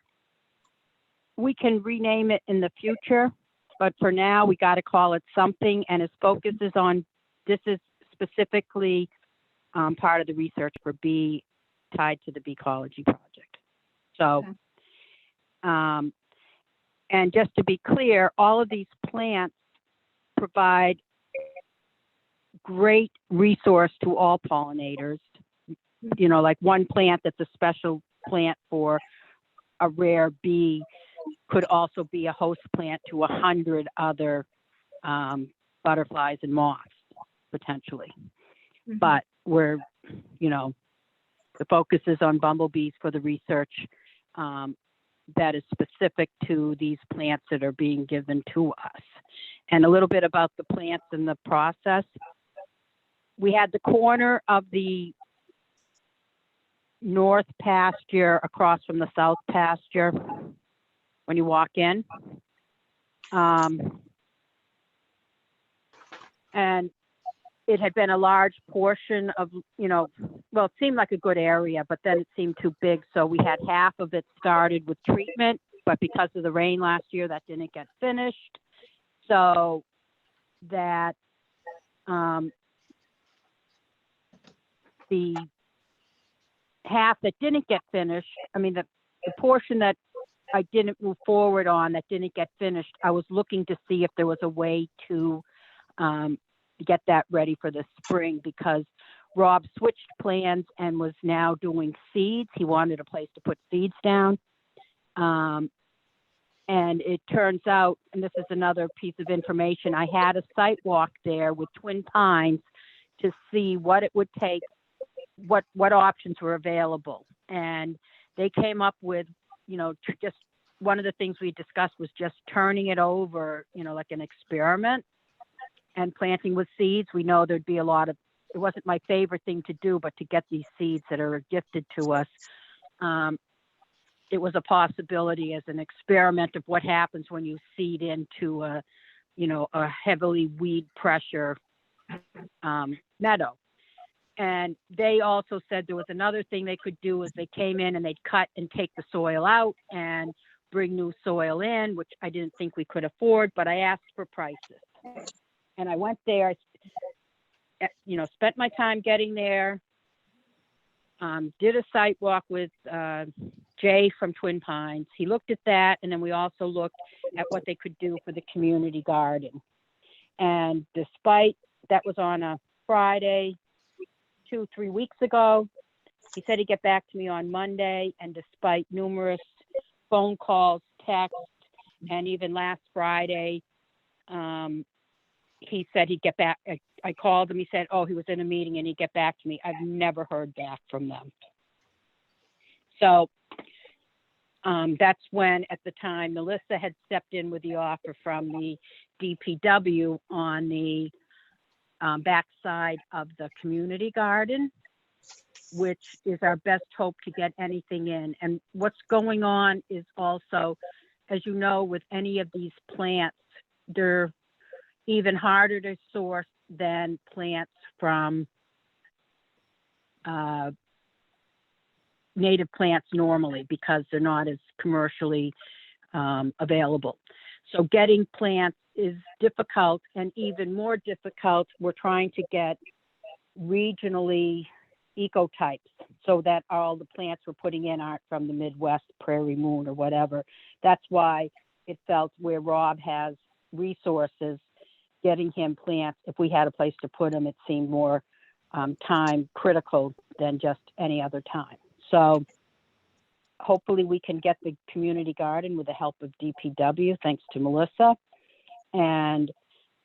we can rename it in the future, but for now we got to call it something, and his focus is on, this is specifically part of the research for bee, tied to the Ecology project. So, Okay. And just to be clear, all of these plants provide great resource to all pollinators. You know, like one plant that's a special plant for a rare bee could also be a host plant to 100 other butterflies and moths, potentially. Mhm. But we're, you know, the focus is on bumblebees for the research that is specific to these plants that are being given to us. And a little bit about the plants and the process. We had the corner of the north pasture across from the south pasture when you walk in. And it had been a large portion of, you know, well, it seemed like a good area, but then it seemed too big. So we had half of it started with treatment, but because of the rain last year, that didn't get finished. So that the half that didn't get finished, I mean, the portion that I didn't move forward on, that didn't get finished, I was looking to see if there was a way to get that ready for the spring, because Rob switched plans and was now doing seeds. He wanted a place to put seeds down. And it turns out, and this is another piece of information, I had a site walk there with Twin Pines to see what it would take, what options were available. And they came up with, you know, just one of the things we discussed was just turning it over, you know, like an experiment, and planting with seeds. We know there'd be a lot of, it wasn't my favorite thing to do, but to get these seeds that are gifted to us, it was a possibility as an experiment of what happens when you seed into a, you know, a heavily weed pressure meadow. And they also said there was another thing they could do, is they came in and they'd cut and take the soil out and bring new soil in, which I didn't think we could afford, but I asked for prices. And I went there, you know, spent my time getting there, did a site walk with Jay from Twin Pines. He looked at that, and then we also looked at what they could do for the community garden. And despite that was on a Friday 2-3 weeks ago, he said he'd get back to me on Monday, and despite numerous phone calls, texts, and even last Friday, he said he'd get back. I called him. He said, oh, he was in a meeting and he'd get back to me. I've never heard back from them. So That's when, at the time, Melissa had stepped in with the offer from the DPW on the backside of the community garden, which is our best hope to get anything in. And what's going on is also, as you know, with any of these plants, they're even harder to source than plants from native plants normally, because they're not as commercially available. So getting plants is difficult, and even more difficult, we're trying to get regionally ecotypes, so that all the plants we're putting in aren't from the Midwest, Prairie Moon or whatever. That's why it felt, where Rob has resources, getting him plants, if we had a place to put them, it seemed more time critical than just any other time. So hopefully we can get the community garden with the help of DPW, thanks to Melissa. And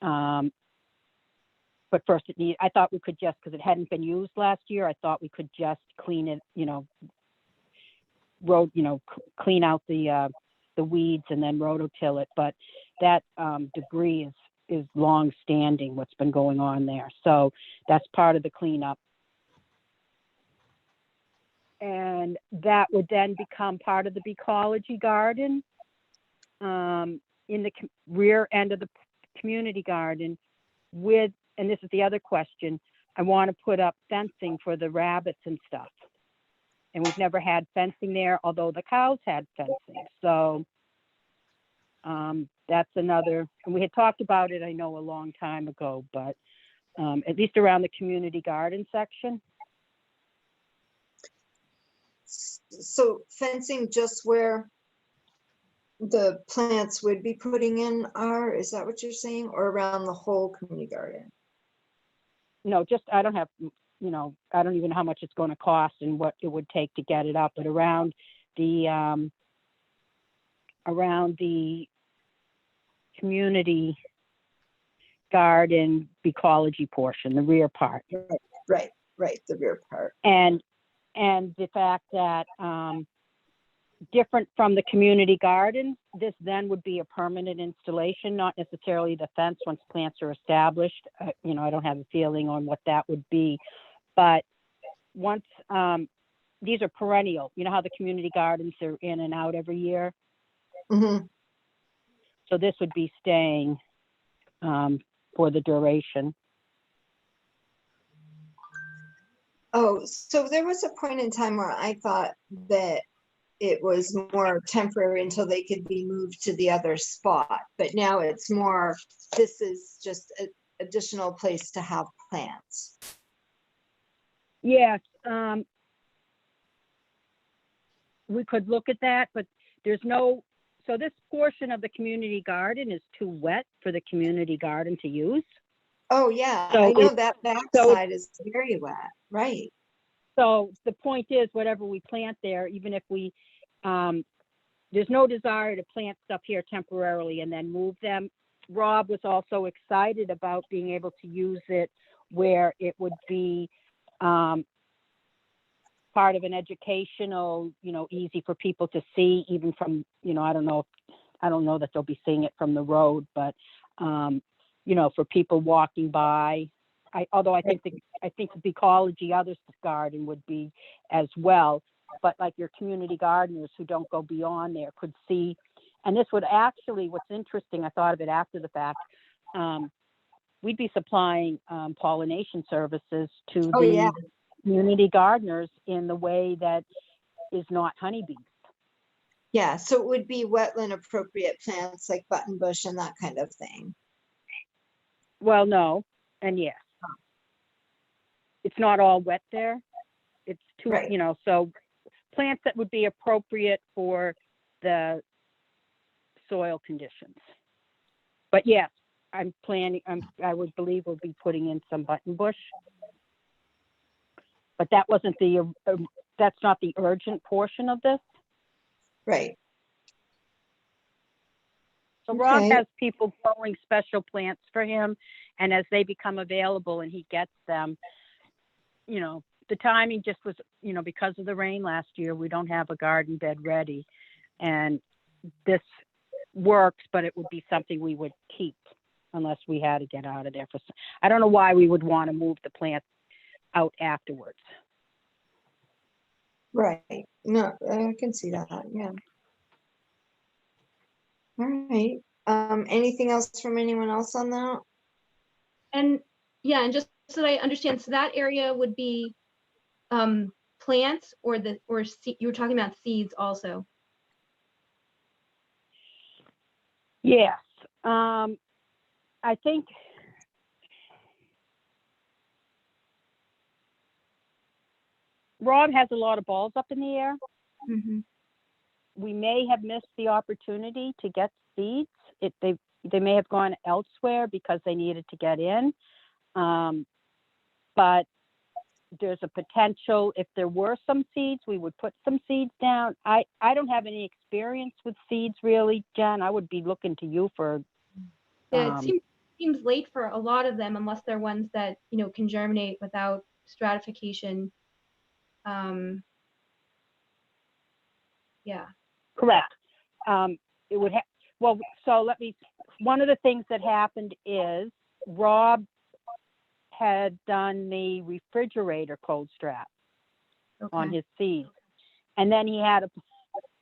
but first I thought we could just, because it hadn't been used last year, I thought we could just clean it, clean out the weeds and then rototill it. But that debris is long standing, what's been going on there. So that's part of the cleanup. And that would then become part of the Ecology Garden. In the rear end of the community garden with, and this is the other question, I want to put up fencing for the rabbits and stuff. And we've never had fencing there, although the cows had fencing. So that's another, and we had talked about it, I know, a long time ago, but at least around the community garden section. So fencing just where the plants would be putting in are, is that what you're saying? Or around the whole community garden? No, just, I don't have, I don't even know how much it's going to cost and what it would take to get it up, but around the community garden ecology portion, the rear part. Right, the rear part. And the fact that different from the community garden, this then would be a permanent installation, not necessarily the fence once plants are established. I don't have a feeling on what that would be, but once these are perennial, you know how the community gardens are in and out every year. Mm-hmm. So this would be staying for the duration. Oh, so there was a point in time where I thought that it was more temporary until they could be moved to the other spot, but now it's more, this is just an additional place to have plants. Yes, we could look at that, but there's no, so this portion of the community garden is too wet for the community garden to use. Oh yeah, So I know that backside is very wet, right? So the point is, whatever we plant there, even if we, there's no desire to plant stuff here temporarily and then move them. Rob was also excited about being able to use it where it would be part of an educational, easy for people to see, even from, I don't know that they'll be seeing it from the road, but, for people walking by. Although I think the Ecology other garden would be as well, but like your community gardeners who don't go beyond there could see, and this would actually, what's interesting, I thought of it after the fact, we'd be supplying pollination services to the community gardeners in the way that is not honeybees. Yeah, so it would be wetland appropriate plants like buttonbush and that kind of thing. Well, no, and yes. It's not all wet there. It's too, right. So plants that would be appropriate for the soil conditions. But yes, I'm planning, I would believe we'll be putting in some buttonbush. But that wasn't that's not the urgent portion of this. Right. So Rob has people growing special plants for him, and as they become available and he gets them, the timing just was, because of the rain last year, we don't have a garden bed ready. and this works, but it would be something we would keep unless we had to get out of there I don't know why we would want to move the plants out afterwards. Right. No, I can see that. Yeah. All right. Anything else from anyone else on that? And yeah, and just so that I understand, so that area would be plants or you were talking about seeds also. Yes. I think Rob has a lot of balls up in the air. Mm-hmm. We may have missed the opportunity to get seeds. They may have gone elsewhere because they needed to get in. But there's a potential, if there were some seeds, we would put some seeds down. I don't have any experience with seeds really, Jen. I would be looking to you for. Yeah, it seems late for a lot of them unless they're ones that, can germinate without stratification. Yeah. Correct. It would have, well, so one of the things that happened is Rob had done the refrigerator cold strap on his seeds. And then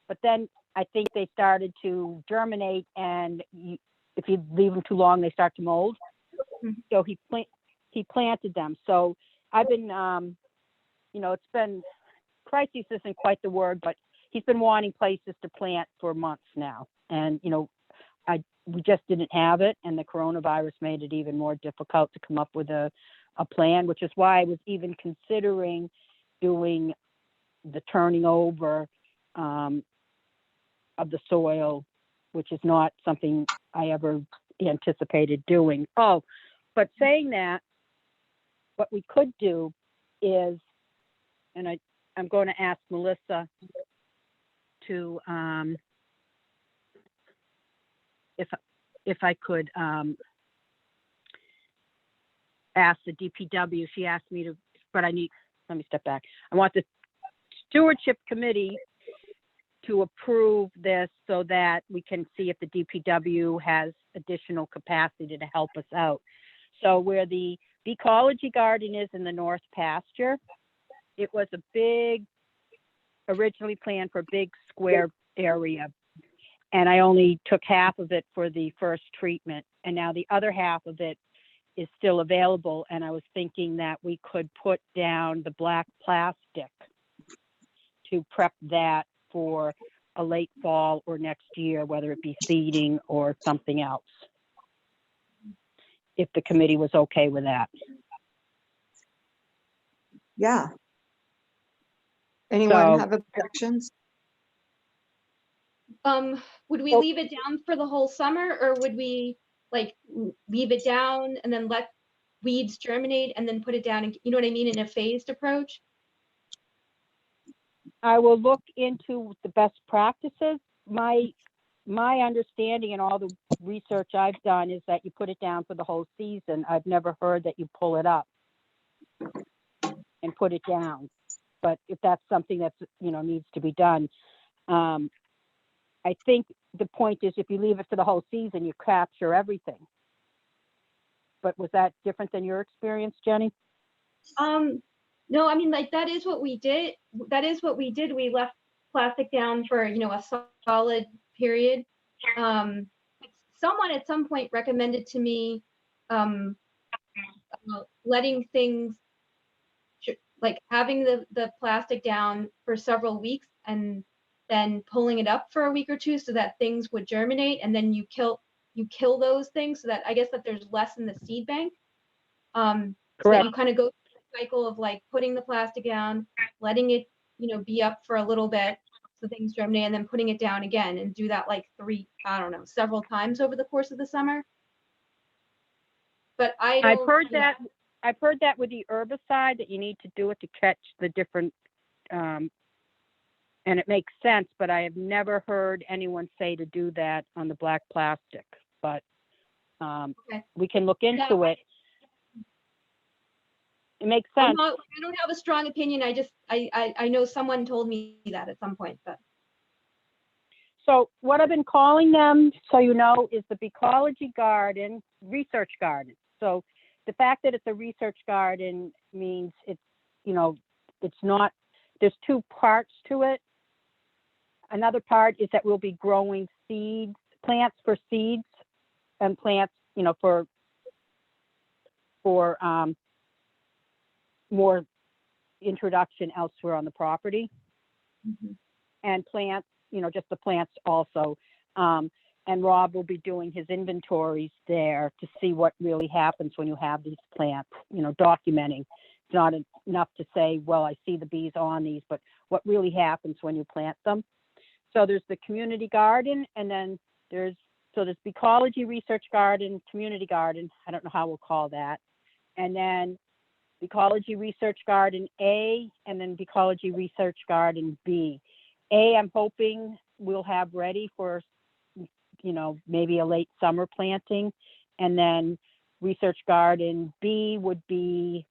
but then I think they started to germinate, and if you leave them too long, they start to mold. Mm-hmm. So he planted them. So I've been, it's been, crisis isn't quite the word, but he's been wanting places to plant for months now. And, we just didn't have it. And the coronavirus made it even more difficult to come up with a plan, which is why I was even considering doing the turning over of the soil, which is not something I ever anticipated doing. Oh, but saying that, what we could do is, and I'm going to ask Melissa to, if I could ask the DPW. She asked me to, but let me step back. I want the Stewardship Committee to approve this so that we can see if the DPW has additional capacity to help us out. So where the Ecology Garden is in the North Pasture, it was originally planned for a big square area. And I only took half of it for the first treatment. And now the other half of it is still available. And I was thinking that we could put down the black plastic to prep that for a late fall or next year, whether it be seeding or something else, if the committee was okay with that. Yeah. Anyone have objections? Would we leave it down for the whole summer, or would we leave it down and then let weeds germinate and then put it down, and you know what I mean, in a phased approach? I will look into the best practices. My understanding and all the research I've done is that you put it down for the whole season. I've never heard that you pull it up and put it down. But if that's something that's, needs to be done, I think the point is if you leave it for the whole season, you capture everything. But was that different than your experience, Jenny? No, I mean, that is what we did. We left plastic down for, a solid period. Someone at some point recommended to me letting things, having the plastic down for several weeks and then pulling it up for a week or two so that things would germinate, and then you kill those things so that I guess that there's less in the seed bank. Correct. So that you kind of go through the cycle of putting the plastic down, letting it, be up for a little bit so things germinate, and then putting it down again, and do that several times over the course of the summer. But I've heard that with the herbicide that you need to do it to catch the different, and it makes sense, but I have never heard anyone say to do that on the black plastic. But we can look into it. It makes sense. I don't have a strong opinion. I know someone told me that at some point. But So what I've been calling them, so you know, is the Ecology Garden, Research Garden. So the fact that it's a research garden means it's, you know, it's not, there's two parts to it. Another part is that we'll be growing seeds, plants for seeds, and plants, you know, for more introduction elsewhere on the property. Mhm. And plants, you know, just the plants also. And Rob will be doing his inventories there to see what really happens when you have these plants, you know, documenting. It's not enough to say, well, I see the bees on these, but what really happens when you plant them. So there's the community garden, and then there's Ecology Research Garden, community garden. I don't know how we'll call that. And then Ecology Research Garden A, and then Ecology Research Garden B. A, I'm hoping we'll have ready for, you know, maybe a late summer planting. And then Research Garden B would be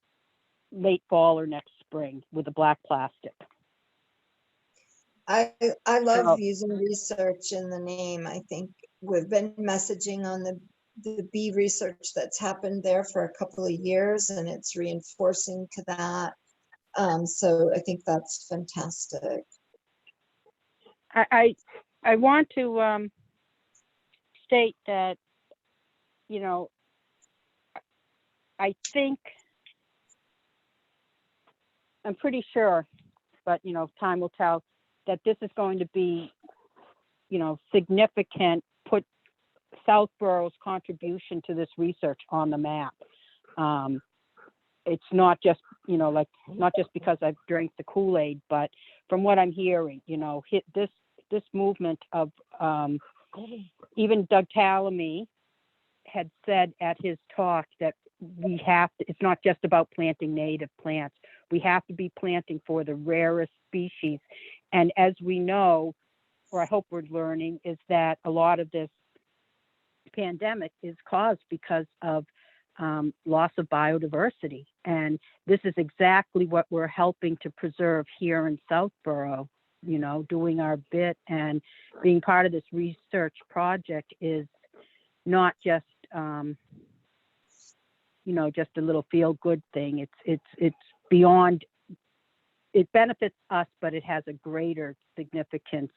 late fall or next spring with the black plastic. I love So- using research in the name. I think we've been messaging on the bee research that's happened there for a couple of years, and it's reinforcing to that. So I think that's fantastic. I want to state that, you know, I think, I'm pretty sure, but, you know, time will tell, that this is going to be, you know, significant, put Southborough's contribution to this research on the map. It's not just, you know, like, not just because I've drank the Kool-Aid, but from what I'm hearing, you know, this movement of, even Doug Tallamy had said at his talk that we have to, it's not just about planting native plants. We have to be planting for the rarest species. And as we know, or I hope we're learning, is that a lot of this pandemic is caused because of loss of biodiversity. And this is exactly what we're helping to preserve here in Southborough, you know, doing our bit and being part of this research project is not just, you know, just a little feel good thing. It's beyond, it benefits us, but it has a greater significance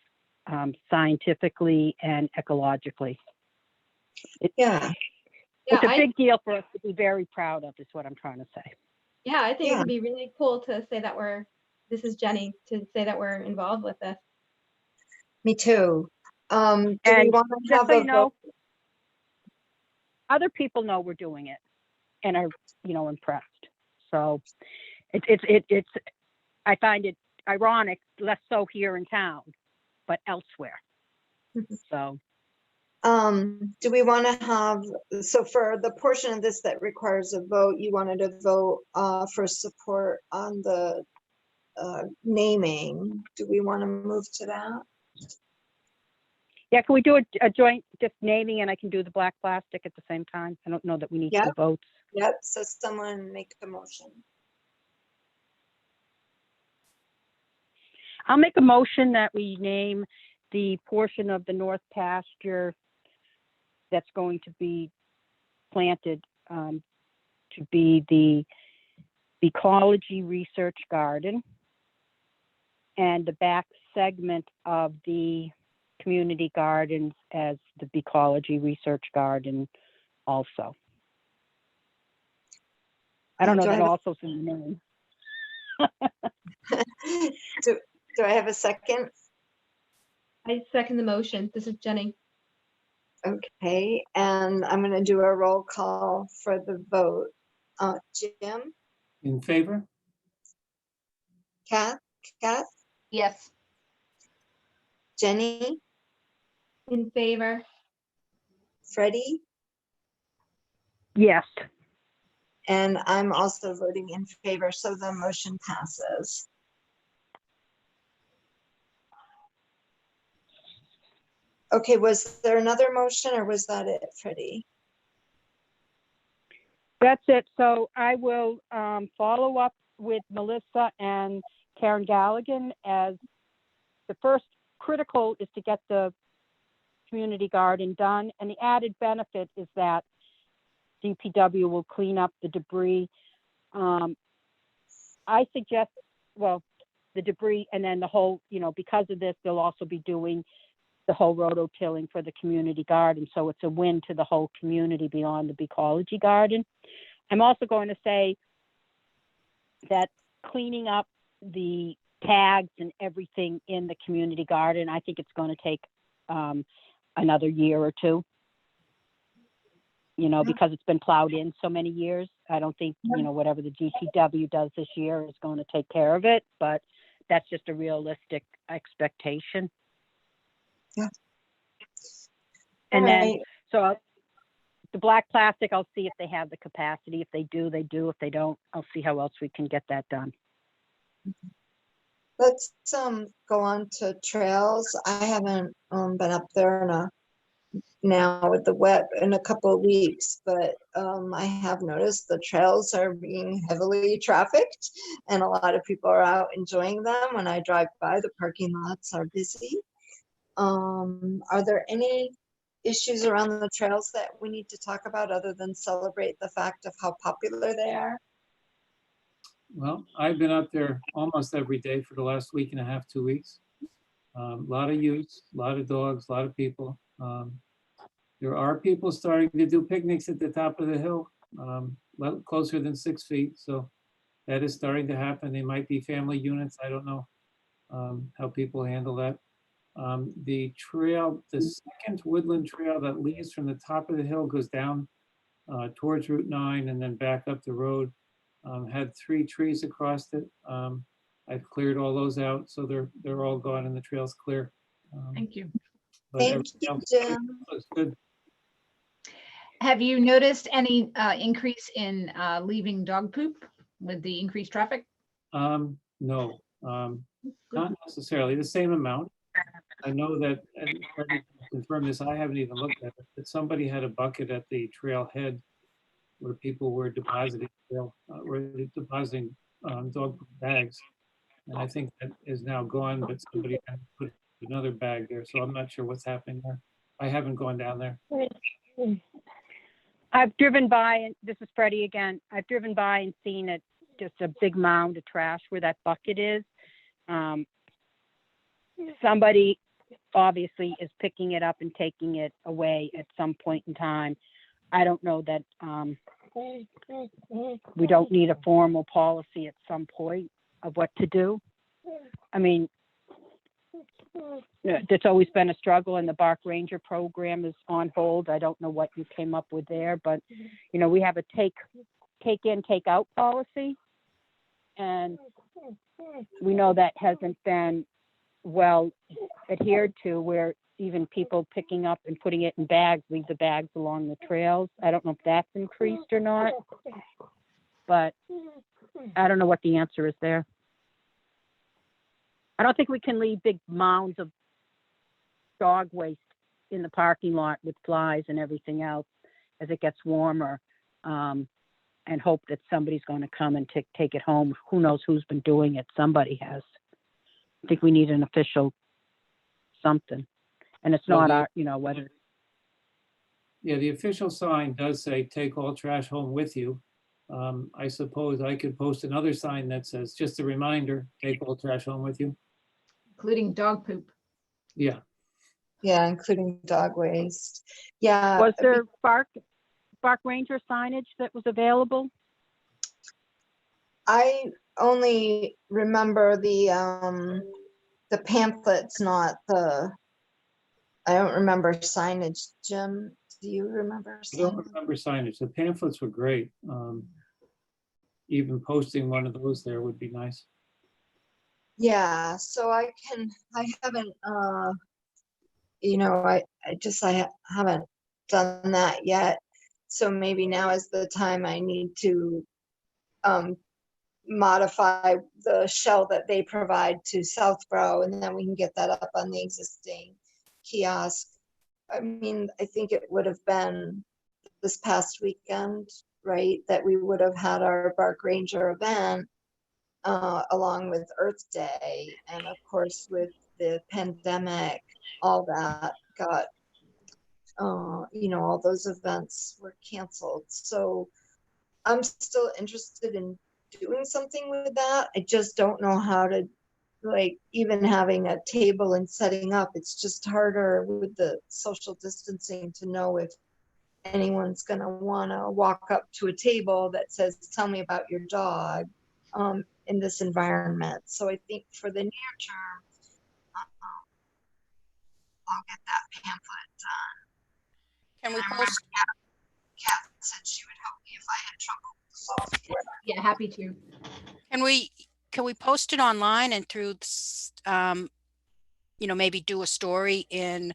scientifically and ecologically. Yeah. Yeah, It's a big deal for us to be very proud of, is what I'm trying to say. yeah, I think it Yeah. would be really cool to say that this is Jenny, to say that we're involved with this. Me too. Do we And want to just have so a you know, vote? other people know we're doing it and are, you know, impressed. So it's I find it ironic, less so here in town, but elsewhere. So Do we want to have, so for the portion of this that requires a vote, you wanted to vote for support on the naming. Do we want to move to that? yeah, can we do a joint just naming, and I can do the black plastic at the same time? I don't know that we need Yeah. two votes. Yep, so someone make the motion. I'll make a motion that we name the portion of the North Pasture that's going to be planted to be the Ecology Research Garden, and the back segment of the community gardens as the Ecology Research Garden also. I don't know Do I that have a- also is in the name. Do I have a second? I second the motion. This is Jenny. Okay, and I'm going to do a roll call for the vote. Jim, In favor? Kath, Yes. Jenny, In favor? Freddie, Yes. and I'm also voting in favor, so the motion passes. Okay, was there another motion or was that it, Freddie? That's it. So I will follow up with Melissa and Karen Galligan, as the first critical is to get the community garden done. And the added benefit is that DPW will clean up the debris. I suggest, well, the debris and then the whole, because of this, they'll also be doing the whole rototilling for the community garden. So it's a win to the whole community beyond the Ecology Garden. I'm also going to say that cleaning up the tags and everything in the community garden, I think it's going to take another year or two, because it's been plowed in so many years. I don't think, whatever the DPW does this year is going to take care of it, but that's just a realistic expectation. Yeah. And All then, right. so the black plastic, I'll see if they have the capacity. If they do, they do. If they don't, I'll see how else we can get that done. Let's go on to trails. I haven't been up there now with the wet in a couple of weeks, but I have noticed the trails are being heavily trafficked and a lot of people are out enjoying them. When I drive by, the parking lots are busy. Are there any issues around the trails that we need to talk about other than celebrate the fact of how popular they are? Well, I've been out there almost every day for the last week and a half, 2 weeks. A lot of youths, a lot of dogs, a lot of people. There are people starting to do picnics at the top of the hill, closer than 6 feet. So that is starting to happen. They might be family units. I don't know how people handle that. The trail, the second woodland trail that leads from the top of the hill goes down towards Route 9 and then back up the road. Had 3 trees across it. I've cleared all those out, so they're all gone and the trail's clear. Thank you. Thank you, Jim. Looks good. Have you noticed any increase in leaving dog poop with the increased traffic? No, not necessarily the same amount. I know that, and Freddie can confirm this, I haven't even looked at it, but somebody had a bucket at the trailhead where people were depositing dog poop bags. And I think that is now gone, but somebody had put another bag there. So I'm not sure what's happening there. I haven't gone down there. I've driven by, and this is Freddie again. I've driven by and seen it, just a big mound of trash where that bucket is. Somebody obviously is picking it up and taking it away at some point in time. I don't know that we don't need a formal policy at some point of what to do. I mean, it's always been a struggle, and the Bark Ranger program is on hold. I don't know what you came up with there, but we have a take in, take out policy, and we know that hasn't been well adhered to, where even people picking up and putting it in bags leave the bags along the trails. I don't know if that's increased or not, but I don't know what the answer is there. I don't think we can leave big mounds of dog waste in the parking lot with flies and everything else as it gets warmer, and hope that somebody's going to come and take it home. Who knows who's been doing it? Somebody has. I think we need an official something. And it's not our, whether. Yeah, the official sign does say, take all trash home with you. I suppose I could post another sign that says, just a reminder, take all trash home with you. Including dog poop. Yeah. Yeah, including dog waste. Yeah. Was there Bark Ranger signage that was available? I only remember the pamphlets, not I don't remember signage. Jim, do you remember I don't signage? remember signage. The pamphlets were great. Even posting one of those there would be nice. Yeah, so I haven't, I haven't done that yet. So maybe now is the time I need to modify the shell that they provide to Southborough, and then we can get that up on the existing kiosk. I mean, I think it would have been this past weekend, right, that we would have had our Bark Ranger event along with Earth Day. And of course, with the pandemic, all that got all those events were canceled. So I'm still interested in doing something with that. I just don't know how to, like, even having a table and setting up. It's just harder with the social distancing to know if anyone's going to want to walk up to a table that says, tell me about your dog, in this environment. So I think for the near term, I'll get that pamphlet done. Can we I remember post, Kat said she would help me if I had trouble with the software. Yeah, happy to. can we post it online and through, maybe do a story in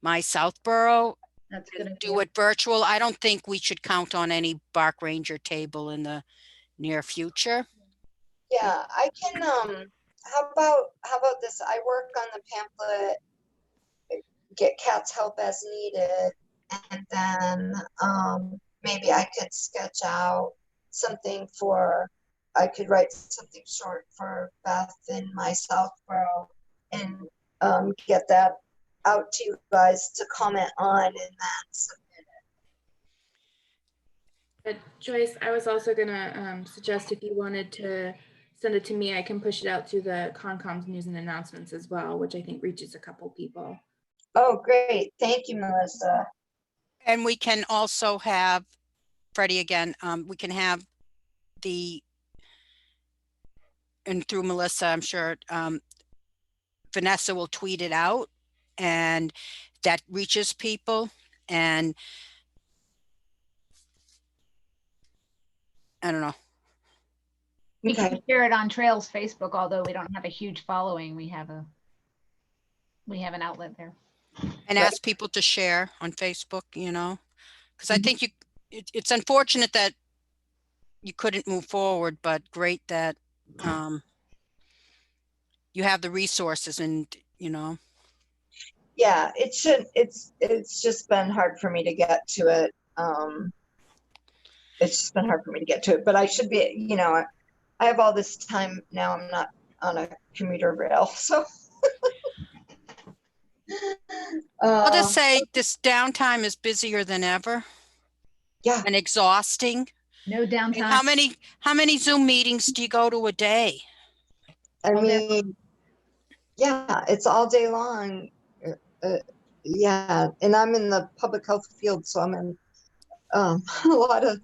my Southborough, That's a good. do it virtual? I don't think we should count on any Bark Ranger table in the near future. Yeah, I can, how about this? I work on the pamphlet, get Kat's help as needed, and then maybe I could sketch out something I could write something short for Beth in my Southborough and get that out to you guys to comment on and then submit it. Joyce, I was also gonna suggest if you wanted to send it to me, I can push it out to the Concom's news and announcements as well, which I think reaches a couple people. Oh, great. Thank you, Melissa. And we can also have, Freddie again, we can have and through Melissa, I'm sure, Vanessa will tweet it out and that reaches people. And I don't know. We Okay. can share it on Trails Facebook, although we don't have a huge following. We have an outlet there. And Right. ask people to share on Facebook, because I think it's unfortunate that you couldn't move forward, but great that you have the resources and, Yeah, it's just been hard for me to get to it. It's just been hard for me to get to it, but I should be, I have all this time now. I'm not on a commuter rail, so. I'll just say this downtime is busier than ever. Yeah. And exhausting. No downtime. How many Zoom meetings do you go to a day? I mean, yeah, it's all day long. Yeah, and I'm in the public health field, so I'm in a lot of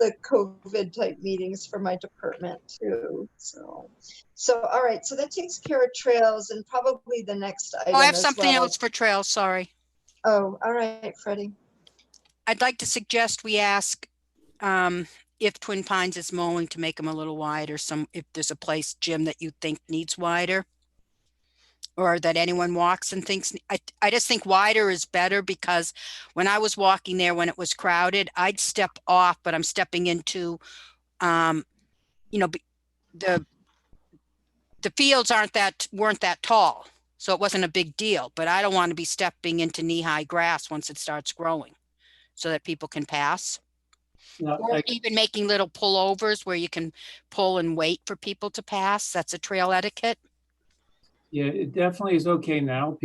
the COVID type meetings for my department too. So all right, so that takes care of trails and probably the next item. Oh, I have as something well. else for trails, sorry. Oh, all right, Freddie. I'd like to suggest we ask if Twin Pines is mowing to make them a little wider, if there's a place, Jim, that you think needs wider or that anyone walks and thinks, I just think wider is better because when I was walking there, when it was crowded, I'd step off, but I'm stepping into, the fields weren't that tall. So it wasn't a big deal, but I don't want to be stepping into knee-high grass once it starts growing so that people can pass. No, Or even making little pullovers where you can pull and wait for people to pass. That's a trail etiquette. Yeah, it definitely is okay now.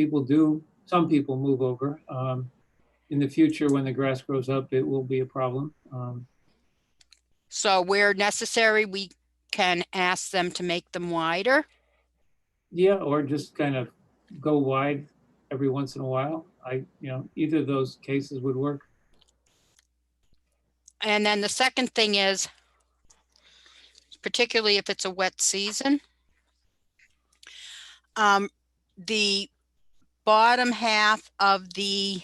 Some people move over. In the future, when the grass grows up, it will be a problem. So where necessary, we can ask them to make them wider. Yeah, or just kind of go wide every once in a while. Either of those cases would work. And then the second thing is, particularly if it's a wet season, the bottom half of the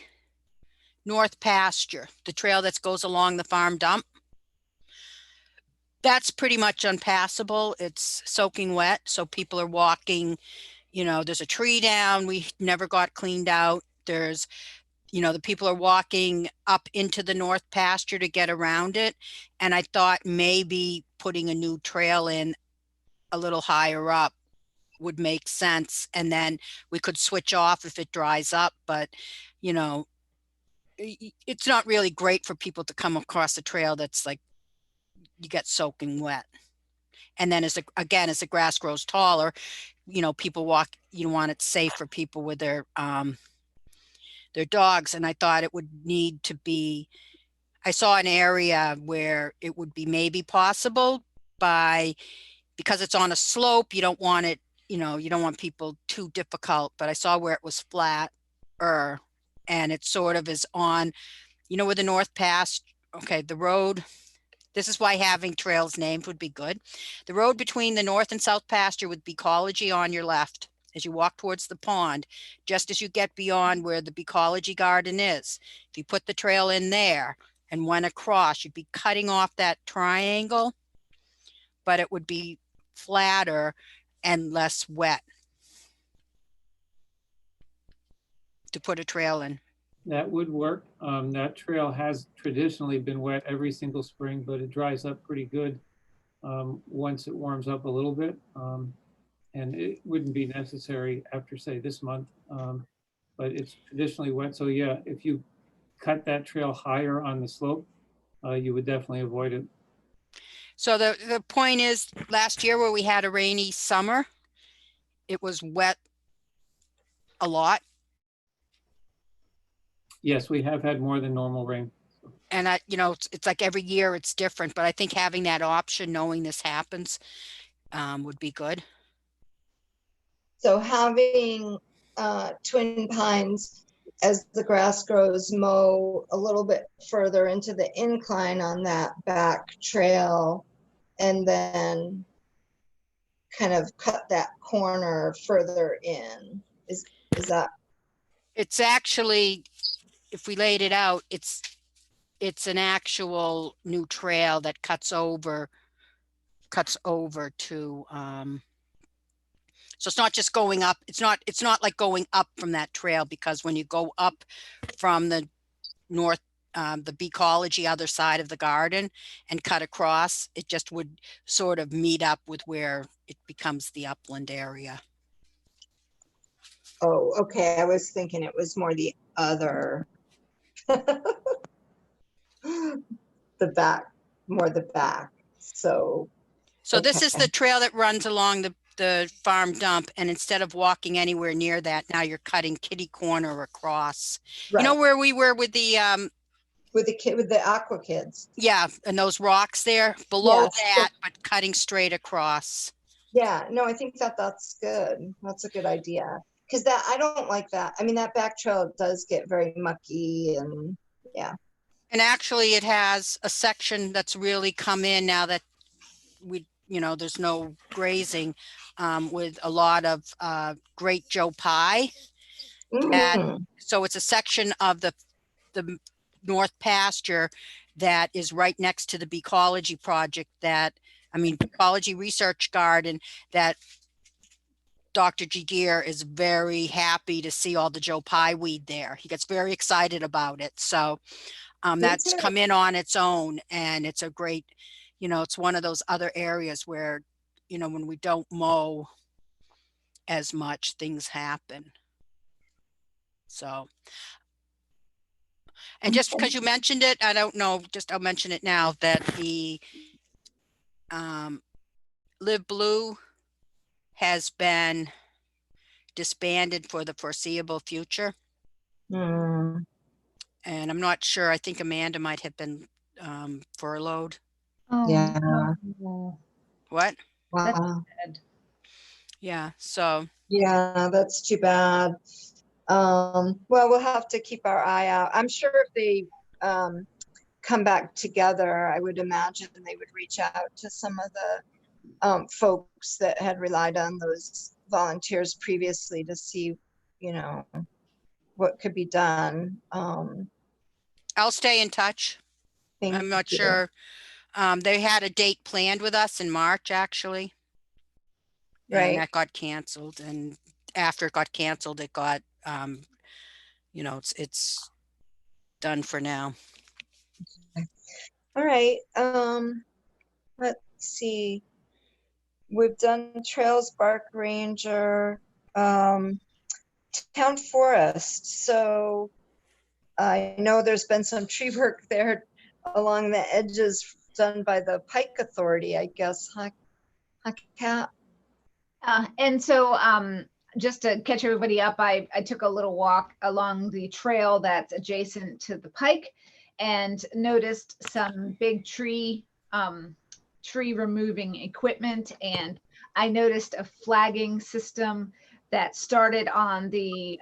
north pasture, the trail that goes along the farm dump, that's pretty much unpassable. It's soaking wet. So people are walking, there's a tree down. We never got cleaned out. There's, the people are walking up into the north pasture to get around it. And I thought maybe putting a new trail in a little higher up would make sense. And then we could switch off if it dries up. But, it's not really great for people to come across a trail that's like, you get soaking wet. And then as the grass grows taller, people walk, you want it safe for people with their their dogs. And I thought it would need to be, I saw an area where it would be maybe possible because it's on a slope, you don't want it, you don't want people too difficult, but I saw where it was flat and it sort of is on, where the North Pass, okay, the road, this is why having trails named would be good. The road between the North and South pasture with Ecology on your left, as you walk towards the pond, just as you get beyond where the Ecology Garden is. If you put the trail in there and went across, you'd be cutting off that triangle, but it would be flatter and less wet to put a trail in. That would work. That trail has traditionally been wet every single spring, but it dries up pretty good once it warms up a little bit. And it wouldn't be necessary after, say, this month, but it's traditionally wet. So yeah, if you cut that trail higher on the slope, you would definitely avoid it. So the point is, last year where we had a rainy summer, it was wet a lot. Yes, we have had more than normal rain. And it's like every year it's different, but I think having that option, knowing this happens, would be good. So having Twin Pines, as the grass grows, mow a little bit further into the incline on that back trail, and then kind of cut that corner further in. Is that? It's actually, if we laid it out, it's an actual new trail that cuts over to, so it's not just going up. It's not like going up from that trail, because when you go up from the north, the Ecology other side of the garden and cut across, it just would sort of meet up with where it becomes the upland area. Oh, okay. I was thinking it was more the other, the back, more the back. So This is okay. the trail that runs along the farm dump, and instead of walking anywhere near that, now you're cutting kitty corner across. Right. You know where we were with the with the Aqua Kids. yeah, and those rocks there below Yes. that, but cutting straight across. Yeah, no, I think that's good. That's a good idea. Because I don't like that. I mean, that back trail does get very mucky, and yeah. And actually it has a section that's really come in now that there's no grazing, with a lot of Great Joe Pie. So it's a section of the North pasture that is right next to the Ecology project Ecology Research Garden, that Dr. Jagier is very happy to see all the Joe Pie weed there. He gets very excited about it. So that's come in on its own, and it's a great, it's one of those other areas where, when we don't mow as much, things happen. So, and just because you mentioned it, I don't know, I'll mention it now, that the Live Blue has been disbanded for the foreseeable future. And I'm not sure, I think Amanda might have been furloughed. Oh, Yeah. no. What? Wow. Yeah, so. Yeah, that's too bad. Well, we'll have to keep our eye out. I'm sure if they come back together, I would imagine they would reach out to some of the folks that had relied on those volunteers previously to see, what could be done. I'll stay in touch. I'm not sure. They had a date planned with us in March, actually. Right. And that got canceled. And after it got canceled, it got, it's done for now. All right. Let's see. We've done trails, bark ranger, town forest. So I know there's been some tree work there along the edges done by the Pike Authority, I guess. Huh, Kat? And so just to catch everybody up, I took a little walk along the trail that's adjacent to the pike and noticed some big tree removing equipment. And I noticed a flagging system that started on the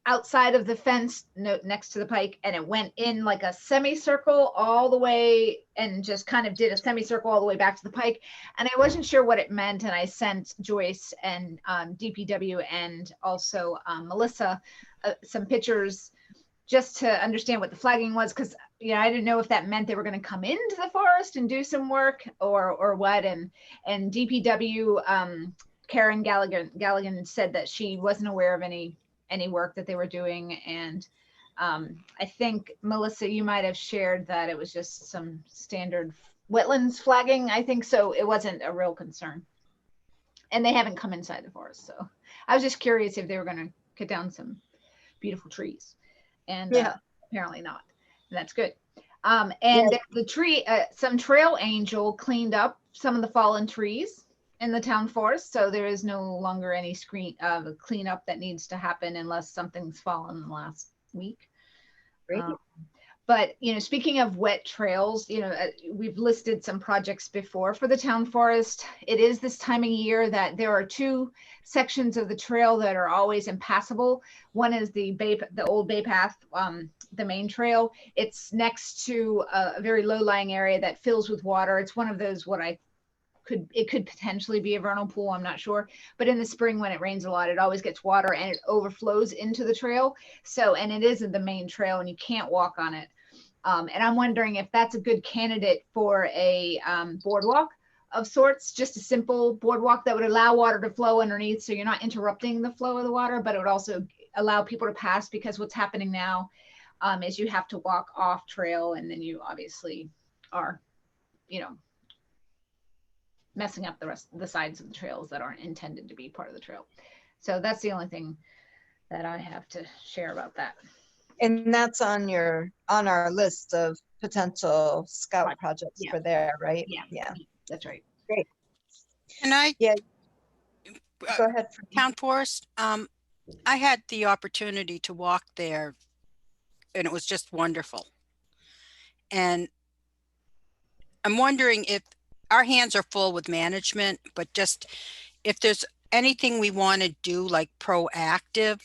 outside of the fence next to the pike, and it went in like a semicircle all the way and just kind of did a semicircle all the way back to the pike. And I wasn't sure what it meant. And I sent Joyce and DPW and also Melissa some pictures just to understand what the flagging was. Cause I didn't know if that meant they were going to come into the forest and do some work or what. And DPW, Karen Galligan said that she wasn't aware of any work that they were doing. And I think, Melissa, you might have shared that it was just some standard wetlands flagging. I think so. It wasn't a real concern. And they haven't come inside the forest. So I was just curious if they were going to cut down some beautiful trees. And apparently not. That's good. The tree, some trail angel cleaned up some of the fallen trees in the town forest, so there is no longer any cleanup that needs to happen unless something's fallen in the last week. Great. But speaking of wet trails, we've listed some projects before for the town forest. It is this time of year that there are two sections of the trail that are always impassable. One is the old Bay Path, the main trail. It's next to a very low-lying area that fills with water. It's one of those it could potentially be a vernal pool, I'm not sure. But in the spring when it rains a lot, it always gets water and it overflows into the trail. And it isn't the main trail and you can't walk on it. And I'm wondering if that's a good candidate for a boardwalk of sorts, just a simple boardwalk that would allow water to flow underneath. So you're not interrupting the flow of the water, but it would also allow people to pass, because what's happening now is you have to walk off trail and then you obviously are, messing up the sides of the trails that aren't intended to be part of the trail. So that's the only thing that I have to share about that. And that's on our list of potential scout projects for there, right? Yeah, that's right. Great. And Go ahead. Town Forest, I had the opportunity to walk there and it was just wonderful. And I'm wondering if our hands are full with management, but just if there's anything we want to do like proactive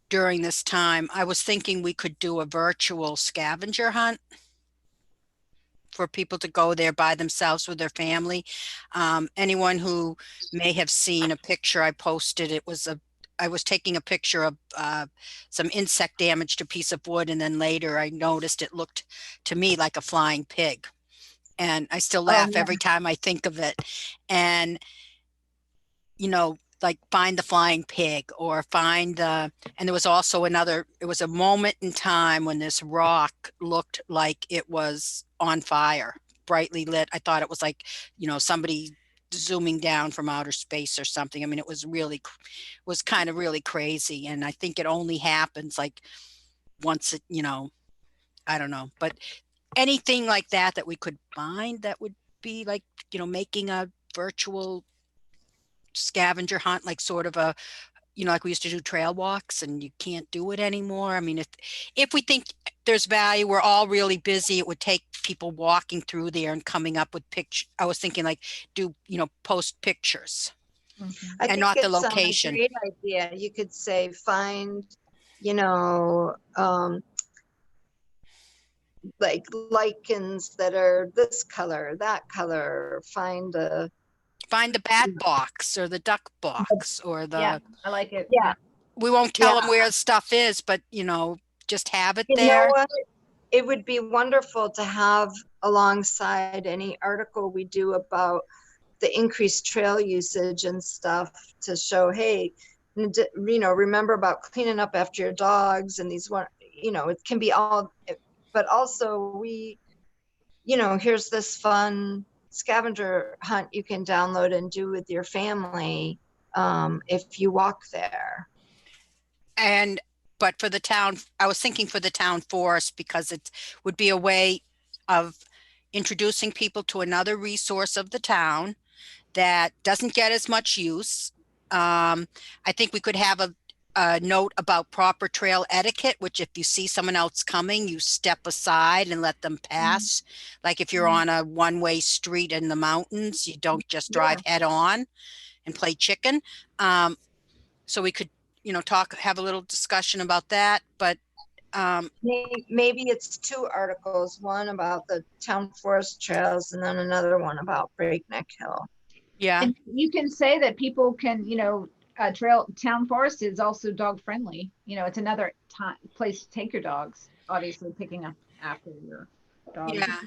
during this time, I was thinking we could do a virtual scavenger hunt for people to go there by themselves with their family. Anyone who may have seen a picture I posted, I was taking a picture of some insect damage to a piece of wood, and then later I noticed it looked to me like a flying pig. And I still laugh every time I think of it. And, like find the flying pig or and there was also it was a moment in time when this rock looked like it was on fire, brightly lit. I thought it was like, somebody zooming down from outer space or something. I mean, it was kind of really crazy. And I think it only happens like once I don't know, but anything like that we could find that would be like, making a virtual scavenger hunt, like sort of a, like we used to do trail walks and you can't do it anymore. I mean, if we think there's value, we're all really busy. It would take people walking through there and coming up with pictures. I was thinking like post pictures and not the location. A great idea. You could say find, like lichens that are this color, that color, find the bat box or the duck box or I like it. We won't tell them where stuff is, but just have it there. You know what? It would be wonderful to have alongside any article we do about the increased trail usage and stuff to show, hey, remember about cleaning up after your dogs and these it can be all. But also here's this fun scavenger hunt you can download and do with your family if you walk there. But for the town, I was thinking for the town forest, because it would be a way of introducing people to another resource of the town that doesn't get as much use. I think we could have a note about proper trail etiquette, which if you see someone else coming, you step aside and let them pass. Like if you're on a one-way street in the mountains, you don't just drive head on and play chicken. So we could, have a little discussion about that, but Maybe it's two articles, one about the town forest trails and then another one about Breakneck Hill. yeah. And you can say that people can, town forest is also dog friendly. It's another place to take your dogs, obviously picking up after your dog. Yeah.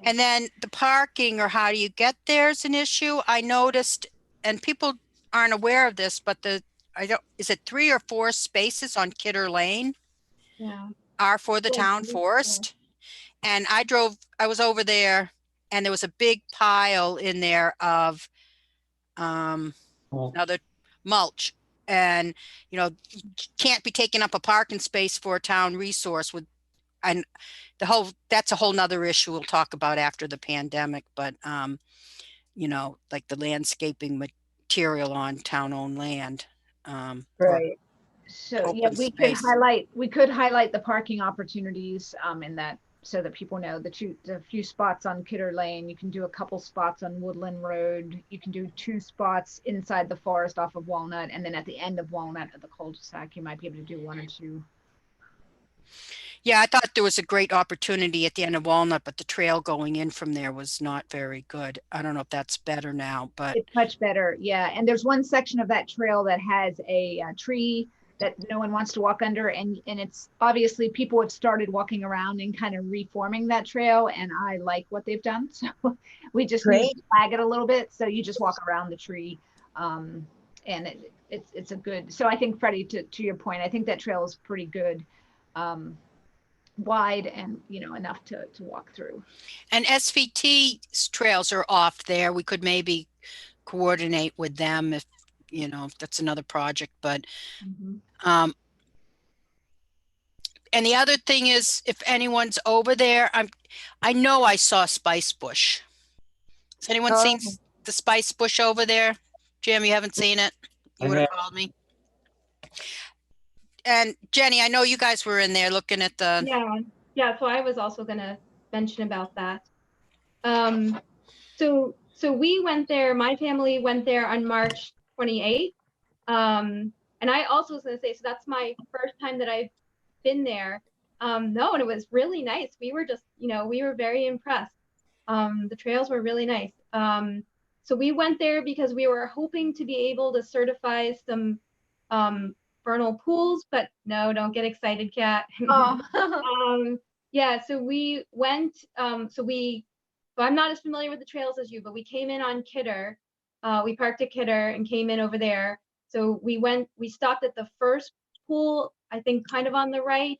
And then the parking or how do you get there is an issue. I noticed, and people aren't aware of this, but is it 3 or 4 spaces on Kidder Lane Yeah. are for the Yeah, town forest? And I was over there and there was a big pile in there of another mulch, and you can't be taking up a parking space for a town resource and that's a whole nother issue we'll talk about after the pandemic, but like the landscaping material on town-owned land. Right. So yeah, open we could space. highlight the parking opportunities in that, so that people know the few spots on Kidder Lane. You can do a couple spots on Woodland Road. You can do 2 spots inside the forest off of Walnut, and then at the end of Walnut at the cul-de-sac, you might be able to do 1 or 2. Yeah, I thought there was a great opportunity at the end of Walnut, but the trail going in from there was not very good. I don't know if that's better now, but It's much better, yeah. And there's one section of that trail that has a tree that no one wants to walk under, and it's obviously people have started walking around and kind of reforming that trail, and I like what they've done. So we just need to flag it a little bit, so you just walk around the tree, and it's a good. So I think, Freddie, to your point, I think that trail is pretty good. Wide and enough to walk through. And SVT's trails are off there. We could maybe coordinate with them if that's another project, but and the other thing is, if anyone's over there, I know I saw Spice Bush. Has anyone seen the Spice Bush over there? Jim, you haven't seen it? You would have called me. And Jenny, I know you guys were in there looking at the. Yeah. So I was also going to mention about that. So we went there. My family went there on March 28th. And I also was going to say, so that's my first time that I've been there. No, and it was really nice. We were just, we were very impressed. The trails were really nice. So we went there because we were hoping to be able to certify some vernal pools, but no, don't get excited, Kat. Yeah, so we went, so I'm not as familiar with the trails as you, but we came in on Kidder. We parked at Kidder and came in over there. So we stopped at the first pool, I think kind of on the right.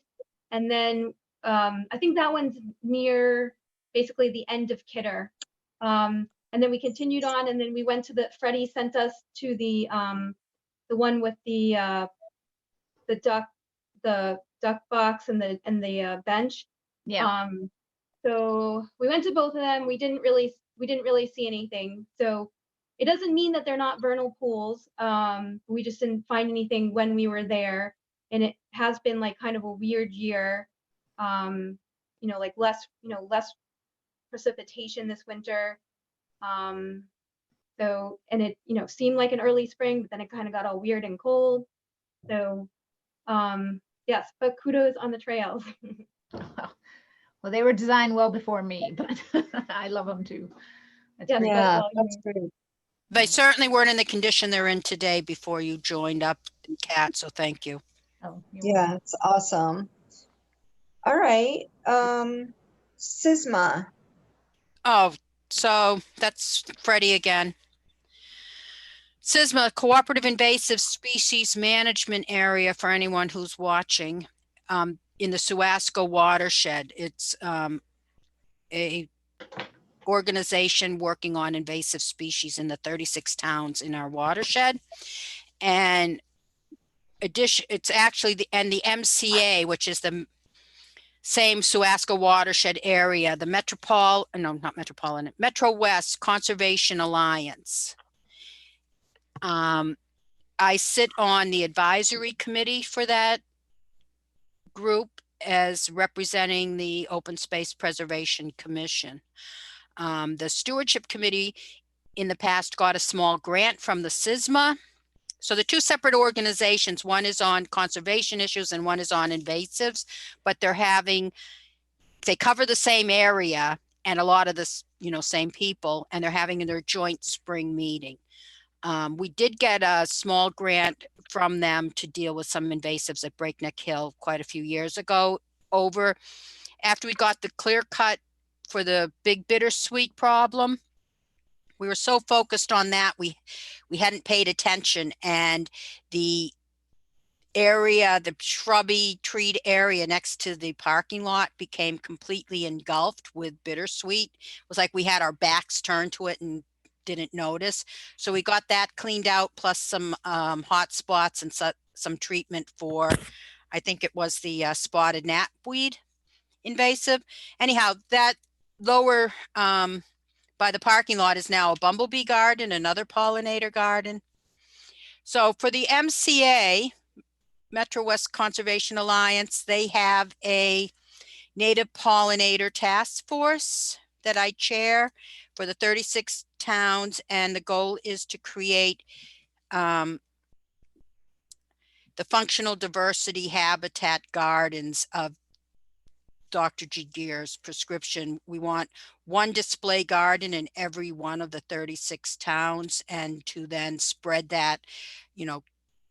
And then I think that one's near basically the end of Kidder. And then we continued on, and then we went to Freddie sent us to the one with the duck box and the bench. Yeah. So we went to both of them. We didn't really see anything. So it doesn't mean that they're not vernal pools. We just didn't find anything when we were there, and it has been like kind of a weird year. Like less precipitation this winter. So, and it seemed like an early spring, but then it kind of got all weird and cold. So yes, but kudos on the trails. Well, they were designed well before me, but I love them too. Yes, Yeah, that's great. They certainly weren't in the condition they're in today before you joined up, Kat, so thank you. Yeah, it's awesome. All right. SISMA. Oh, so that's Freddie again. SISMA, Cooperative Invasive Species Management Area, for anyone who's watching, in the Suasco watershed. It's a organization working on invasive species in the 36 towns in our watershed. And it's actually the MCA, which is the Same Suasca watershed area, the Metro West Conservation Alliance. I sit on the advisory committee for that group as representing the Open Space Preservation Commission. The Stewardship Committee in the past got a small grant from the SISMA. So the two separate organizations, one is on conservation issues and one is on invasives, but they cover the same area and a lot of this, same people, and they're having their joint spring meeting. We did get a small grant from them to deal with some invasives at Breakneck Hill quite a few years ago. After we got the clear cut for the big bittersweet problem, we were so focused on that we hadn't paid attention, and the shrubby treed area next to the parking lot became completely engulfed with bittersweet. It was like we had our backs turned to it and didn't notice. So we got that cleaned out, plus some hot spots and some treatment for, I think it was the spotted knapweed invasive. Anyhow, that lower by the parking lot is now a bumblebee garden, another pollinator garden. So for the MCA, Metro West Conservation Alliance, they have a native pollinator task force that I chair for the 36 towns, and the goal is to create the functional diversity habitat gardens of Dr. G. Gear's prescription. We want one display garden in every one of the 36 towns, and to then spread that,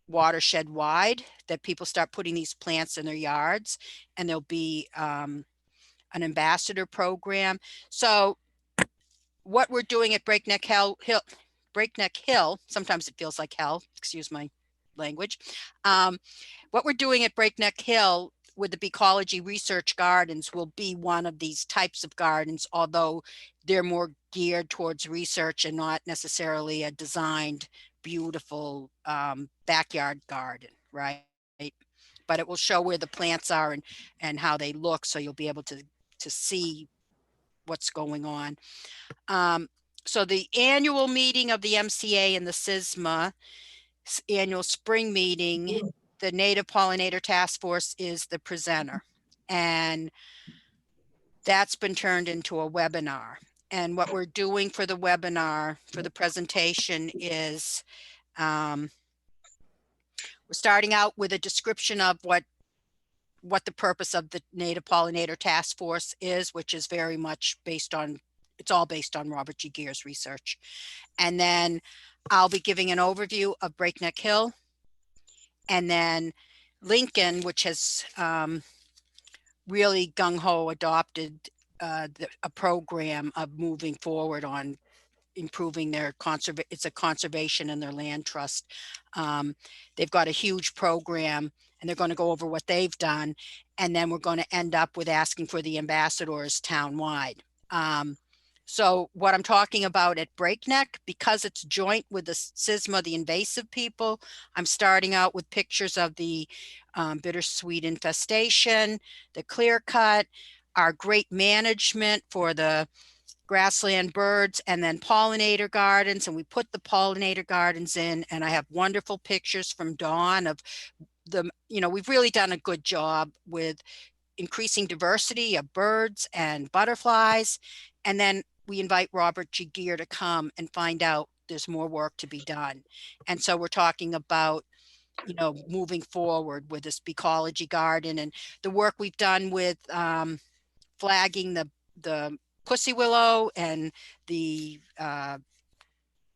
watershed wide, that people start putting these plants in their yards, and there'll be an ambassador program. So what we're doing at Breakneck Hill, sometimes it feels like hell, excuse my language. What we're doing at Breakneck Hill with the Ecology Research Gardens will be one of these types of gardens, although they're more geared towards research and not necessarily a designed, beautiful backyard garden, right? But it will show where the plants are and how they look, so you'll be able to see what's going on. So the annual meeting of the MCA and the SISMA annual spring meeting, the Native Pollinator Task Force is the presenter, and that's been turned into a webinar. And what we're doing for the webinar, for the presentation, is we're starting out with a description of what the purpose of the Native Pollinator Task Force is, which is very much it's all based on Robert G. Gear's research. And then I'll be giving an overview of Breakneck Hill. And then Lincoln, which has really gung-ho adopted a program of moving forward on improving their conservation and their land trust. They've got a huge program, and they're going to go over what they've done. And then we're going to end up with asking for the ambassadors townwide. So what I'm talking about at Breakneck, because it's joint with the SISMA, the invasive people, I'm starting out with pictures of the bittersweet infestation, the clear cut, our great management for the grassland birds, and then pollinator gardens. And we put the pollinator gardens in, and I have wonderful pictures from Dawn of we've really done a good job with increasing diversity of birds and butterflies. And then we invite Robert G. Gear to come and find out there's more work to be done. And so we're talking about, moving forward with this Ecology Garden and the work we've done with flagging the pussy willow and the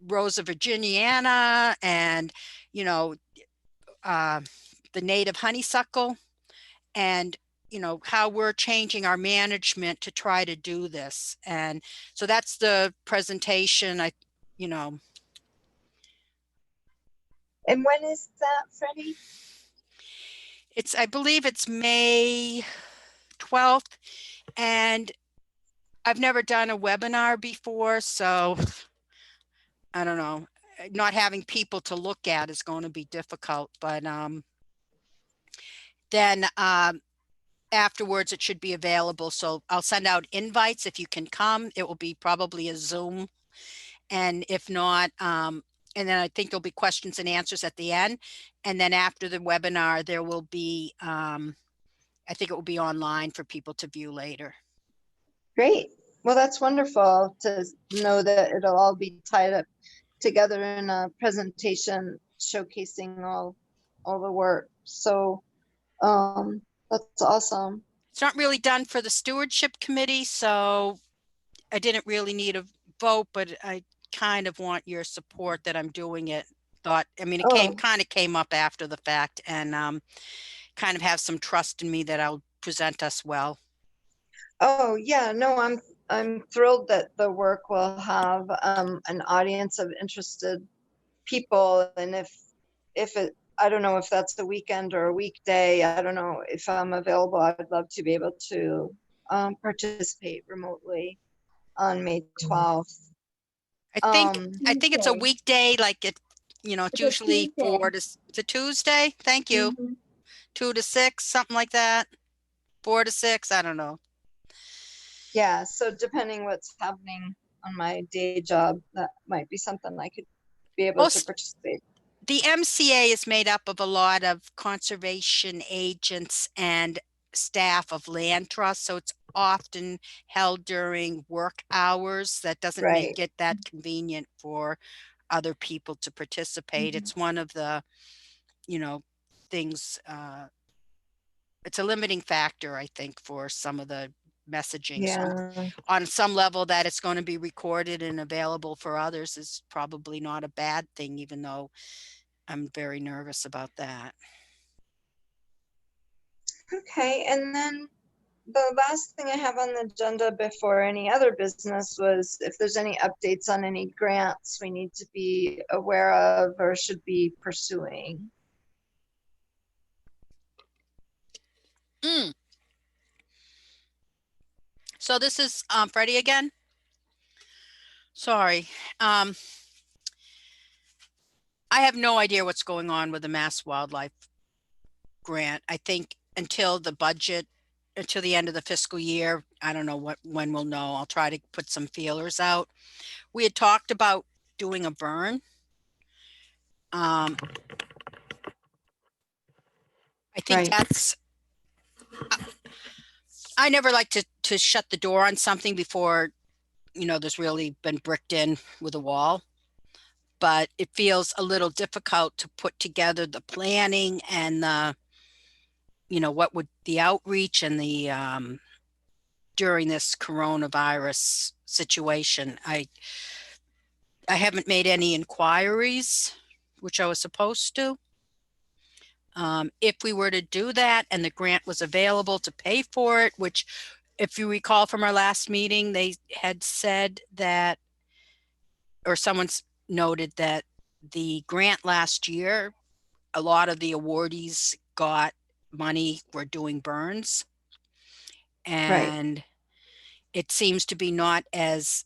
Rosa virginiana and, the native honeysuckle, and how we're changing our management to try to do this. And so that's the presentation. And when is that, Freddie? I believe it's May 12th, and I've never done a webinar before, so I don't know. Not having people to look at is going to be difficult, but then afterwards it should be available. So I'll send out invites if you can come. It will be probably a Zoom. And if not, and then I think there'll be questions and answers at the end. And then after the webinar, there will be, I think it will be online for people to view later. Great. Well, that's wonderful to know that it'll all be tied up together in a presentation showcasing all the work. So that's awesome. It's not really done for the stewardship committee, so I didn't really need a vote, but I kind of want your support that I'm doing it. I mean, it kind of came up after the fact, and kind of have some trust in me that I'll present us well. Oh yeah, no, I'm thrilled that the work will have an audience of interested people, and if it, I don't know if that's a weekend or a weekday, I don't know if I'm available. I'd love to be able to participate remotely on May 12th. I think it's a Tuesday. weekday, like it's It's a usually 4 Tuesday. to, it's a Tuesday. Thank you. Mhm. 2 to 6, something like that. 4 to 6, I don't know. Yeah, so depending what's happening on my day job, that might be something I could be able to participate. The MCA is made up of a lot of conservation agents and staff of land trusts, so it's often held during work hours. That doesn't make it that convenient for other people to participate. It's one of the, things, it's a limiting factor, I think, for some of the messaging. So Yeah. on some level that it's going to be recorded and available for others is probably not a bad thing, even though I'm very nervous about that. Okay, and then the last thing I have on the agenda before any other business was if there's any updates on any grants we need to be aware of or should be pursuing. So this is Freddie again. Sorry. I have no idea what's going on with the Mass Wildlife Grant. I think until the end of the fiscal year, I don't know when we'll know. I'll try to put some feelers out. We had talked about doing a burn. I think that's, I never like to shut the door on something before, there's really been bricked in with a wall. But it feels a little difficult to put together the planning and what would the outreach and the during this coronavirus situation. I haven't made any inquiries, which I was supposed to. If we were to do that and the grant was available to pay for it, which if you recall from our last meeting, they had said that, or someone's noted that the grant last year, a lot of the awardees got money for doing burns. And it seems to be not as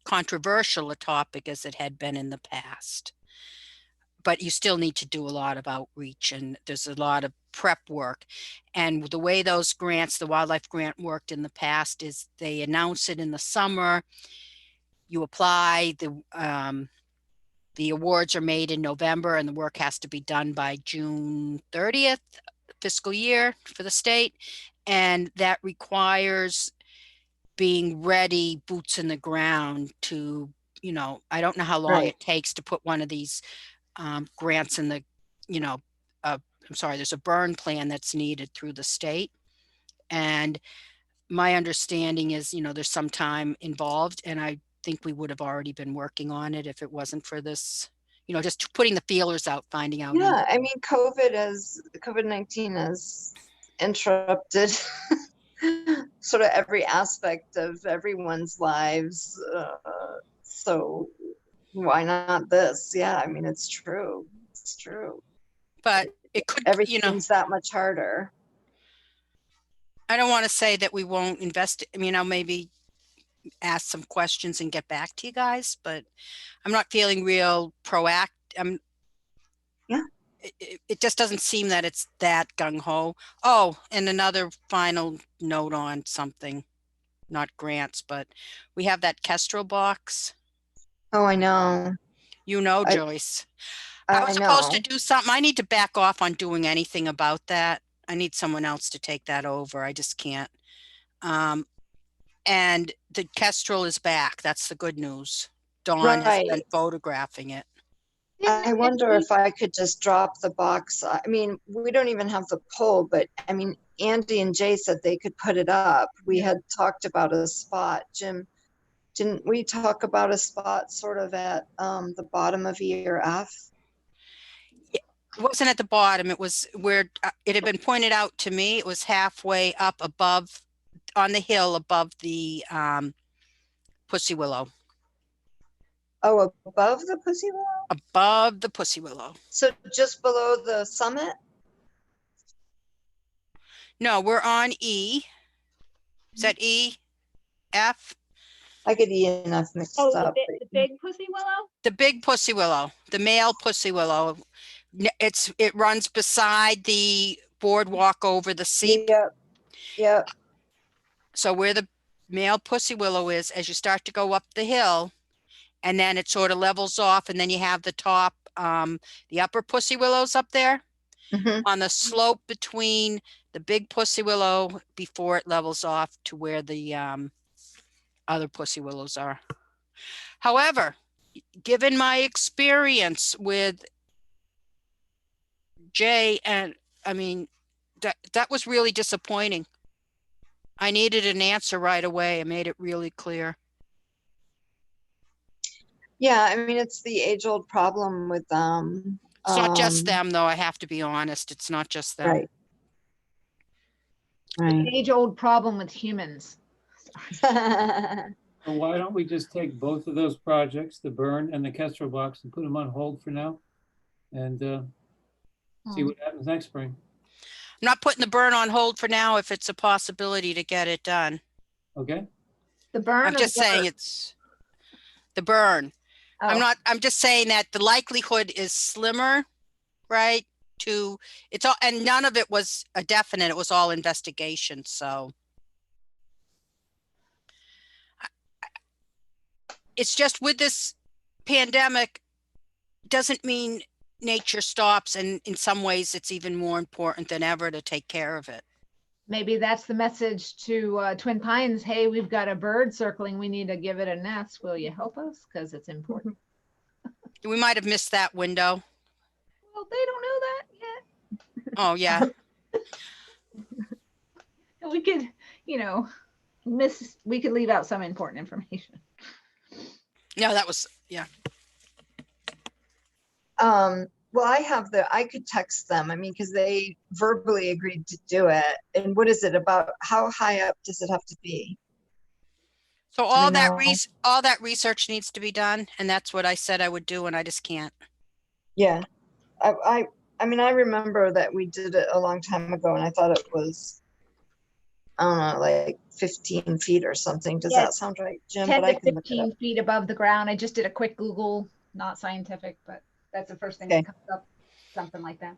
controversial a topic as it had been in the past. But you still need to do a lot of outreach, and there's a lot of prep work. And the way those grants, the wildlife grant, worked in the past is they announce it in the summer. You apply, the awards are made in November, and the work has to be done by June 30th fiscal year for the state. And that requires being ready, boots in the ground to, I don't know how long it takes to put one of these grants in the, I'm sorry, there's a burn plan that's needed through the state. And my understanding is, there's some time involved, and I think we would have already been working on it if it wasn't for this, just putting the feelers out, finding out. Yeah, I mean, COVID-19 has interrupted sort of every aspect of everyone's lives. So why not this? Yeah, I mean, it's true. It's true. But it could, everything's that much harder. I don't want to say that we won't invest. I mean, I'll maybe ask some questions and get back to you guys, but I'm not feeling real proactive. it just doesn't seem that it's that gung ho. Oh, and another final note on something, not grants, but we have that Kestrel box. Oh, I know. You know, I- Joyce. I was I supposed to know. do something. I need to back off on doing anything about that. I need someone else to take that over. I just can't. And the Kestrel is back. That's the good news. Dawn has been Right. photographing it. I wonder if I could just drop the box. I mean, we don't even have the pole, but I mean, Andy and Jay said they could put it up. We had talked about a spot. Jim, didn't we talk about a spot sort of at the bottom of E or F? It wasn't at the bottom. It was where it had been pointed out to me. It was halfway up above on the hill above the Pussy Willow. Oh, above the Pussy Willow? Above the Pussy Willow. So just below the summit? No, we're on E. Is that E? F? I get E and F mixed Oh, up. the big Pussy Willow? The big Pussy Willow, the male Pussy Willow. It runs beside the boardwalk over the seep. Yep. Yep. So where the male Pussy Willow is, as you start to go up the hill, and then it sort of levels off, and then you have the top, the upper Pussy Willows up there Mhm. on the slope between the big Pussy Willow before it levels off to where the other Pussy Willows are. However, given my experience with Jay, and I mean, that was really disappointing. I needed an answer right away. I made it really clear. Yeah, I mean, it's the age-old problem with It's not just them, though. I have to be honest. It's not just them. Right. Right. Age-old problem with humans. So why don't we just take both of those projects, the burn and the Kestrel box, and put them on hold for now? And see what happens next spring. I'm not putting the burn on hold for now if it's a possibility to get it done. Okay? The burn. I'm or just saying dirt? it's the burn. Oh. I'm just saying that the likelihood is slimmer, right? It's all, and none of it was a definite, it was all investigation. So it's just with this pandemic doesn't mean nature stops. And in some ways it's even more important than ever to take care of it. Maybe that's the message to Twin Pines. Hey, we've got a bird circling. We need to give it a nest. Will you help us? Because it's important. We might have missed that window. Well, they don't know that yet. Oh yeah. We could, we could leave out some important information. No, that was, yeah. Well, I could text them. I mean, because they verbally agreed to do it. And what is it about? How high up does it have to be? So all that know. research needs to be done, and that's what I said I would do, and I just can't. Yeah. I mean, I remember that we did it a long time ago, and I thought it was, I don't know, like 15 feet or something. Does that sound right, Jim? 10 But I to can look it 15 up. feet above the ground. I just did a quick Google, not scientific, but that's the first thing that comes up, something like that.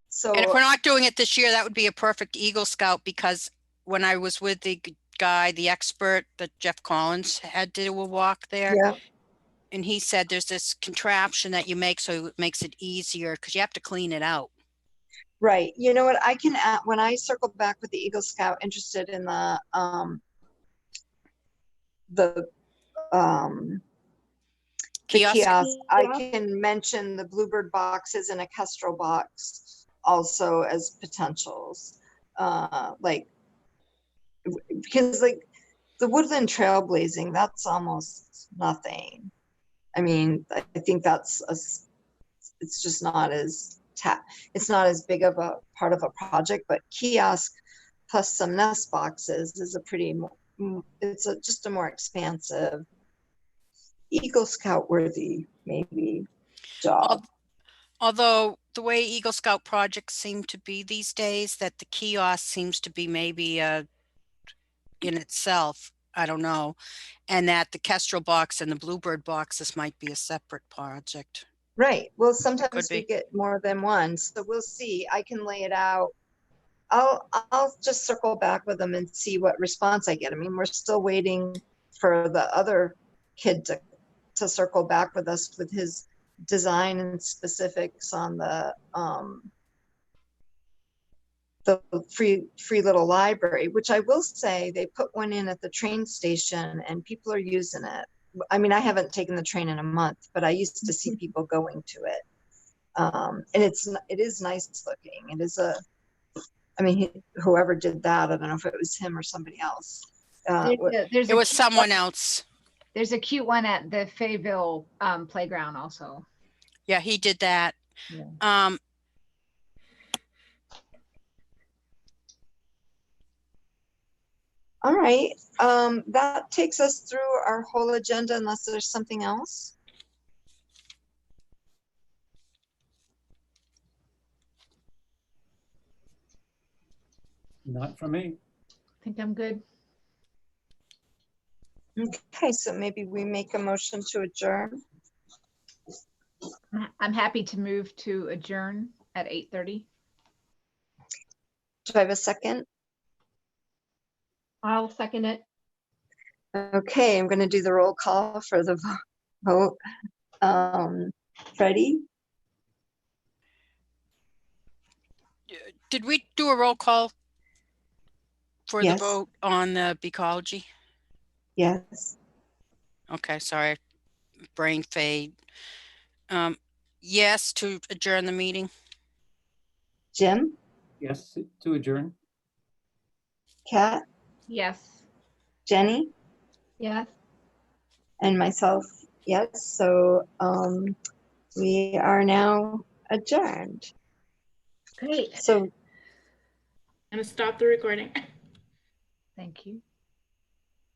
So, and if we're not doing it this year, that would be a perfect Eagle Scout, because when I was with the guy, the expert that Jeff Collins had to do a walk there, yeah. and he said there's this contraption that you make so it makes it easier because you have to clean it out. Right. You know what? I can add, when I circle back with the Eagle Scout interested in the kiosk, I can mention the Bluebird boxes and a Kestrel box also as potentials. Because like the woodland trailblazing, that's almost nothing. I mean, I think it's just not as it's not as big of a part of a project, but kiosk plus some nest boxes is just a more expansive, Eagle Scout worthy maybe job. Although the way Eagle Scout projects seem to be these days, that the kiosk seems to be maybe in itself, I don't know, and that the Kestrel box and the Bluebird boxes might be a separate project. Right. Well, sometimes we be. get more than one, so we'll see. I can lay it out. I'll just circle back with them and see what response I get. I mean, we're still waiting for the other kid to circle back with us with his design and specifics on the free little library, which I will say they put one in at the train station and people are using it. I mean, I haven't taken the train in a month, but I used to see people going to it. And it is nice looking. It is I mean, whoever did that, I don't know if it was him or somebody else. It was someone else. There's a cute one at the Fayetteville playground also. Yeah, he did that. Yeah. All right. That takes us through our whole agenda unless there's something else. Not for me. I think I'm good. Okay, so maybe we make a motion to adjourn. I'm happy to move to adjourn at 8:30. Do I have a second? I'll second it. Okay, I'm going to do the roll call for the vote. Freddie? Did we do a roll call for Yes. the vote on the Ecology? Yes. Okay, sorry, brain fade. Yes, to adjourn the meeting. Jim? Yes, to adjourn. Kat? Yes. Jenny? Yes. And myself, yes. So we are now adjourned. Great. So I'm gonna stop the recording. Thank you.